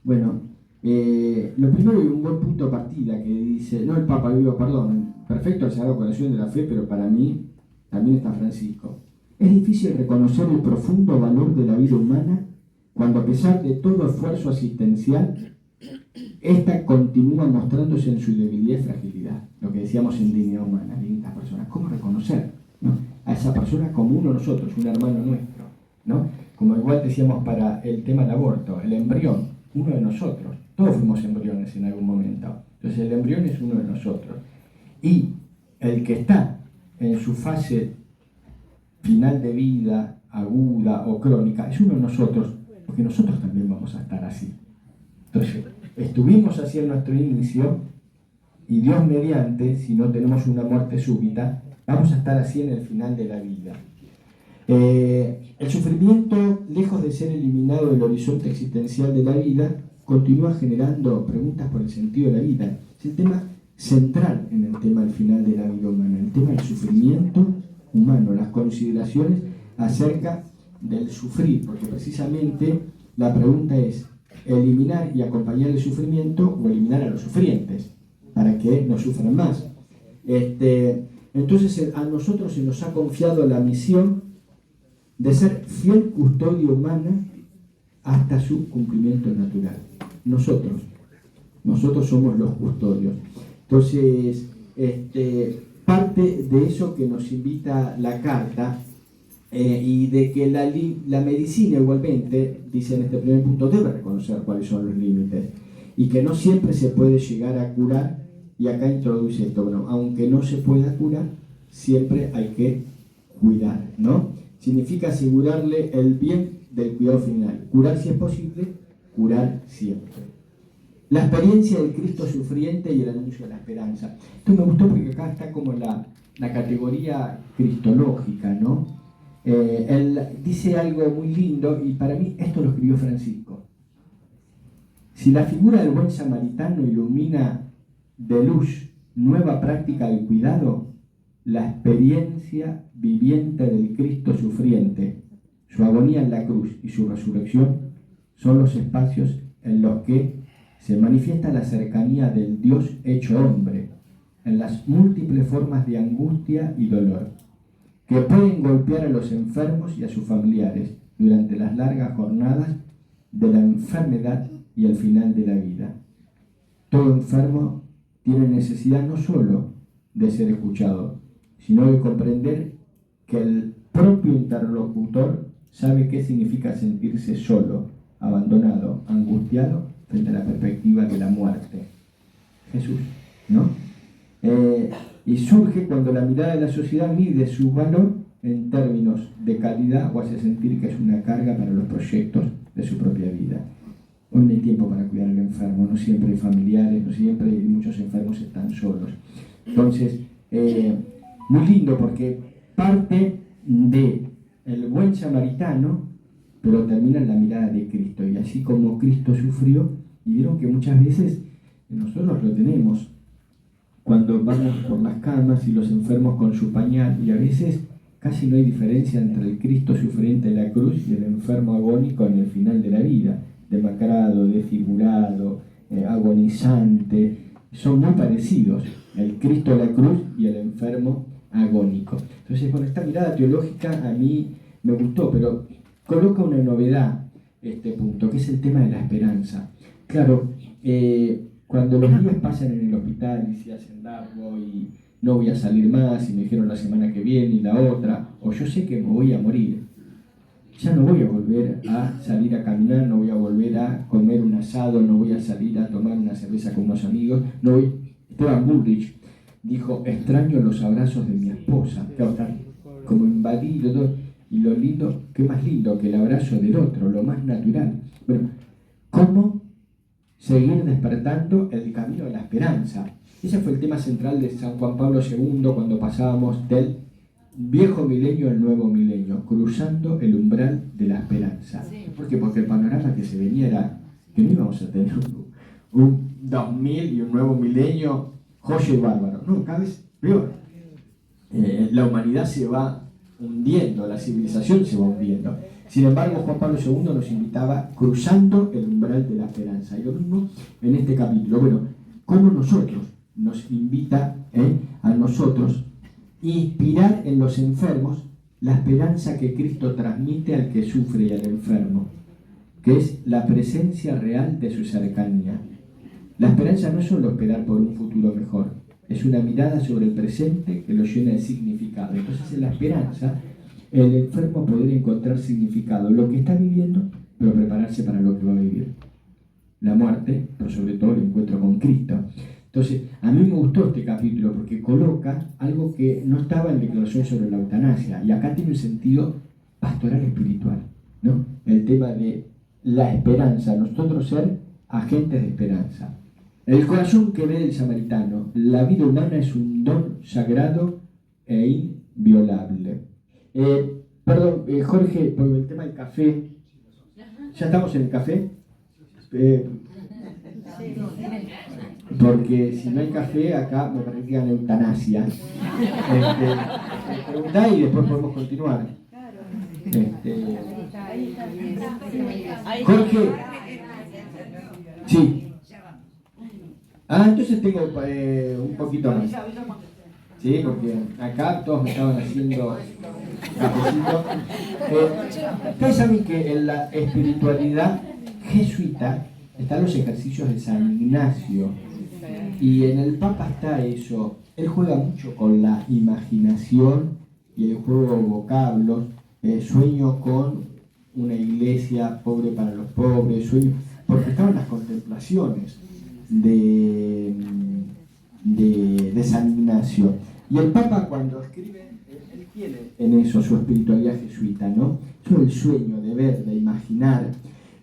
Bueno, lo primero, y un buen punto de partida que dice, no el Papa, digo, perdón, perfecto el Sagrado Corazón de la Fe, pero para mí también está Francisco. Es difícil reconocer el profundo valor de la vida humana cuando, a pesar de todo esfuerzo asistencial, esta continúa mostrándose en su debilidad y fragilidad. Lo que decíamos en Dignidad Humana, distintas personas. ¿Cómo reconocer, ¿no?, a esa persona como uno de nosotros, un hermano nuestro, ¿no? Como igual decíamos para el tema del aborto, el embrión, uno de nosotros. Todos fuimos embriones en algún momento. Entonces el embrión es uno de nosotros. Y el que está en su fase final de vida, aguda o crónica, es uno de nosotros, porque nosotros también vamos a estar así. Entonces, estuvimos así en nuestro inicio, y Dios mediante, si no tenemos una muerte súbita, vamos a estar así en el final de la vida. El sufrimiento, lejos de ser eliminado del horizonte existencial de la vida, continúa generando preguntas por el sentido de la vida. Es el tema central en el tema del final de la vida humana, el tema del sufrimiento humano, las consideraciones acerca del sufrir, porque precisamente la pregunta es eliminar y acompañar el sufrimiento o eliminar a los sufrientes para que no sufran más. Entonces a nosotros se nos ha confiado la misión de ser fiel custodio humana hasta su cumplimiento natural. Nosotros somos los custodios. Entonces, parte de eso que nos invita la carta, y de que la medicina igualmente, dice en este primer punto, debe reconocer cuáles son los límites y que no siempre se puede llegar a curar. Y acá introduce esto, bueno, aunque no se pueda curar, siempre hay que cuidar, ¿no? Significa asegurarle el bien del cuidado final. Curar si es posible, curar siempre. La experiencia del Cristo sufriente y el anuncio de la esperanza. Esto me gustó porque acá está como la categoría cristológica, ¿no? Él dice algo muy lindo, y para mí esto lo escribió Francisco. Si la figura del buen samaritano ilumina de luz nueva práctica del cuidado, la experiencia viviente del Cristo sufriente, su agonía en la cruz y su resurrección son los espacios en los que se manifiesta la cercanía del Dios hecho hombre en las múltiples formas de angustia y dolor que pueden golpear a los enfermos y a sus familiares durante las largas jornadas de la enfermedad y el final de la vida. Todo enfermo tiene necesidad no solo de ser escuchado, sino de comprender que el propio interlocutor sabe qué significa sentirse solo, abandonado, angustiado frente a la perspectiva de la muerte. Jesús, ¿no? Y surge cuando la mirada de la sociedad mide su valor en términos de calidad o hace sentir que es una carga para los proyectos de su propia vida. Hoy no hay tiempo para cuidar al enfermo, no siempre hay familiares, no siempre hay, muchos enfermos están solos. Entonces, muy lindo porque parte de el buen samaritano, pero termina en la mirada de Cristo. Y así como Cristo sufrió, y vieron que muchas veces nosotros lo tenemos cuando vamos por las camas y los enfermos con su pañal, y a veces casi no hay diferencia entre el Cristo sufriente en la cruz y el enfermo agónico en el final de la vida, demacrado, desfigurado, agonizante. Son muy parecidos, el Cristo en la cruz y el enfermo agónico. Entonces, bueno, esta mirada teológica a mí me gustó, pero coloca una novedad este punto, que es el tema de la esperanza. Claro, cuando los días pasan en el hospital y se hacen largo y no voy a salir más, y me dijeron la semana que viene y la otra, o yo sé que me voy a morir, ya no voy a volver a salir a caminar, no voy a volver a comer un asado, no voy a salir a tomar una cerveza con unos amigos, no voy. Esteban Bullrich dijo, extraño los abrazos de mi esposa, claro, está como invadido todo. Y lo lindo, qué más lindo que el abrazo del otro, lo más natural. Bueno, ¿cómo seguir despertando el camino de la esperanza? Ese fue el tema central de San Juan Pablo II cuando pasábamos del viejo milenio al nuevo milenio, cruzando el umbral de la esperanza. ¿Por qué? Porque el panorama que se venía era que no íbamos a tener un 2000 y un nuevo milenio joya y bárbaro. No, cada vez peor. La humanidad se va hundiendo, la civilización se va hundiendo. Sin embargo, Juan Pablo II nos invitaba cruzando el umbral de la esperanza. Y lo mismo en este capítulo. Bueno, ¿cómo nosotros nos invita a nosotros inspirar en los enfermos la esperanza que Cristo transmite al que sufre y al enfermo, que es la presencia real de su cercanía? La esperanza no es solo esperar por un futuro mejor, es una mirada sobre el presente que lo llena de significado. Entonces, en la esperanza, el enfermo podría encontrar significado en lo que está viviendo, pero prepararse para lo que va a vivir. La muerte, pero sobre todo el encuentro con Cristo. Entonces, a mí me gustó este capítulo porque coloca algo que no estaba en la declaración sobre la eutanasia, y acá tiene un sentido pastoral espiritual, ¿no? El tema de la esperanza, nosotros ser agentes de esperanza. El corazón que ve del samaritano, la vida humana es un don sagrado e inviolable. Perdón, Jorge, por el tema del café, ¿ya estamos en el café? Porque si no hay café, acá me practican eutanasia. Preguntá y después podemos continuar. Jorge, sí. Ah, entonces tengo un poquito más. Sí, porque acá todos me estaban haciendo cafecito. Ustedes saben que en la espiritualidad jesuita están los ejercicios de San Ignacio. Y en el Papa está eso. Él juega mucho con la imaginación y el juego de vocablos. Sueño con una iglesia pobre para los pobres. Sueño, porque estaban las contemplaciones de San Ignacio. Y el Papa, cuando escribe, él tiene en eso su espiritualidad jesuita, ¿no? Eso, el sueño, de ver, de imaginar.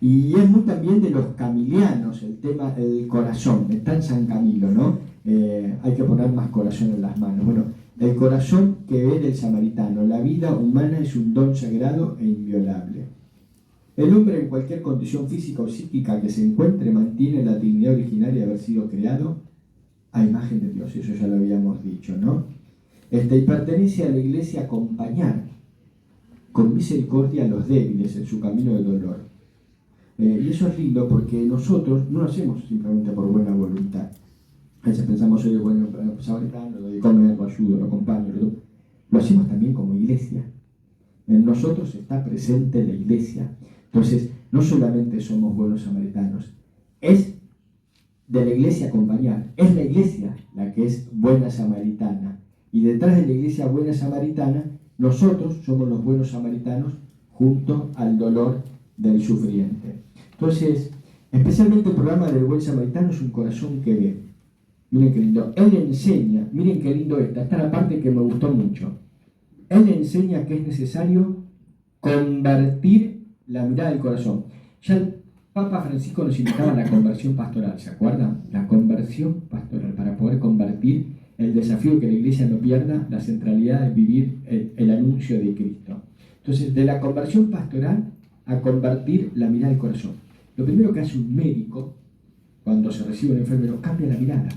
Y es muy también de los camilianos, el tema del corazón. Está en San Camilo, ¿no? Hay que poner más corazón en las manos. Bueno, el corazón que ve del samaritano. La vida humana es un don sagrado e inviolable. El hombre, en cualquier condición física o psíquica que se encuentre, mantiene la dignidad originaria de haber sido creado a imagen de Dios. Eso ya lo habíamos dicho, ¿no? Y pertenece a la iglesia acompañar con misericordia a los débiles en su camino de dolor. Y eso es lindo porque nosotros no lo hacemos simplemente por buena voluntad. A veces pensamos, oye, bueno, samaritano, lo de comer, lo ayudo, lo acompaño, lo hacemos también como iglesia. En nosotros está presente la iglesia. Entonces, no solamente somos buenos samaritanos, es de la iglesia acompañar, es la iglesia la que es buena samaritana. Y detrás de la iglesia buena samaritana, nosotros somos los buenos samaritanos junto al dolor del sufriente. Entonces, especialmente el programa del buen samaritano es un corazón que ve. Miren qué lindo. Él enseña, miren qué lindo esta es la parte que me gustó mucho. Él enseña que es necesario convertir la mirada del corazón. Ya el Papa Francisco nos invitaba a la conversión pastoral, ¿se acuerdan? La conversión pastoral, para poder convertir el desafío que la Iglesia no pierda la centralidad de vivir el anuncio de Cristo. Entonces, de la conversión pastoral a convertir la mirada del corazón. Lo primero que hace un médico cuando se recibe un enfermero, cambia la mirada.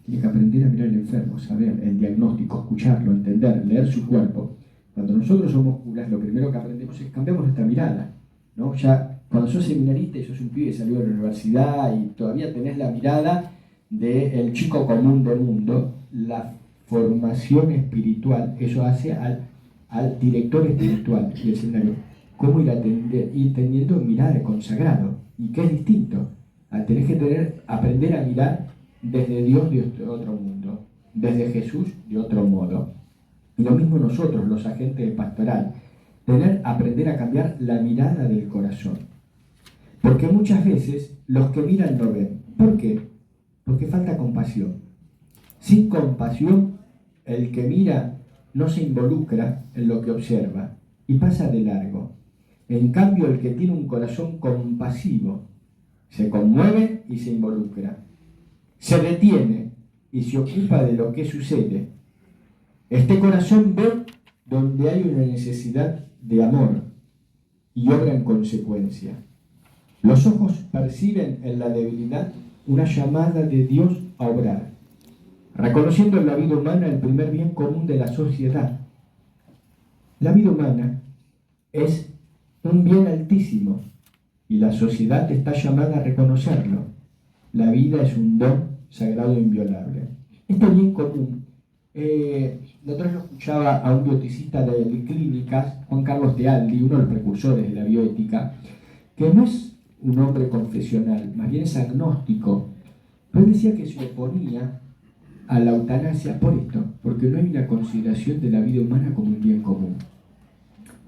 tiene que aprender a mirar al enfermo, saber el diagnóstico, escucharlo, entender, leer su cuerpo. Cuando nosotros somos curas, lo primero que aprendemos es cambiamos nuestra mirada, ¿no? Ya cuando sos seminarista y sos un pibe que salió de la universidad y todavía tenés la mirada del chico común del mundo, la formación espiritual, eso hace al director espiritual del seminario, cómo ir teniendo mirada de consagrado, y que es distinto. Tenés que aprender a mirar desde Dios de otro mundo, desde Jesús de otro modo. Y lo mismo nosotros, los agentes de pastoral, aprender a cambiar la mirada del corazón. Porque muchas veces los que miran no ven. ¿Por qué? Porque falta compasión. Sin compasión, el que mira no se involucra en lo que observa y pasa de largo. En cambio, el que tiene un corazón compasivo se conmueve y se involucra. Se detiene y se ocupa de lo que sucede. Este corazón ve donde hay una necesidad de amor y obra en consecuencia. Los ojos perciben en la debilidad una llamada de Dios a obrar, reconociendo en la vida humana el primer bien común de la sociedad. La vida humana es un bien altísimo y la sociedad está llamada a reconocerlo. La vida es un don sagrado e inviolable. Este bien común, nosotros lo escuchaba a un bioeticista de clínicas, Juan Carlos Tealdi, uno de los precursores de la bioética, que no es un hombre confesional, más bien es agnóstico, pero él decía que se oponía a la eutanasia por esto, porque no hay una consideración de la vida humana como un bien común.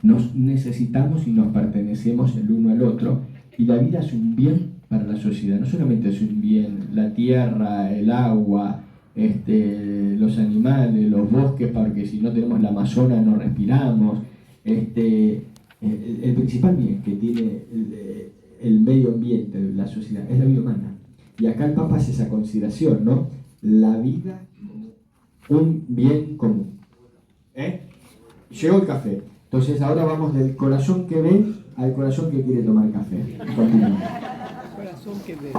Nos necesitamos y nos pertenecemos el uno al otro, y la vida es un bien para la sociedad, no solamente es un bien, la tierra, el agua, los animales, los bosques, porque si no tenemos la Amazonas no respiramos, el principal bien que tiene el medio ambiente de la sociedad es la vida humana. Y acá el Papa hace esa consideración, ¿no? La vida como un bien común. Llegó el café. Entonces ahora vamos del corazón que ve al corazón que quiere tomar café. Continuamos. Corazón que bebe.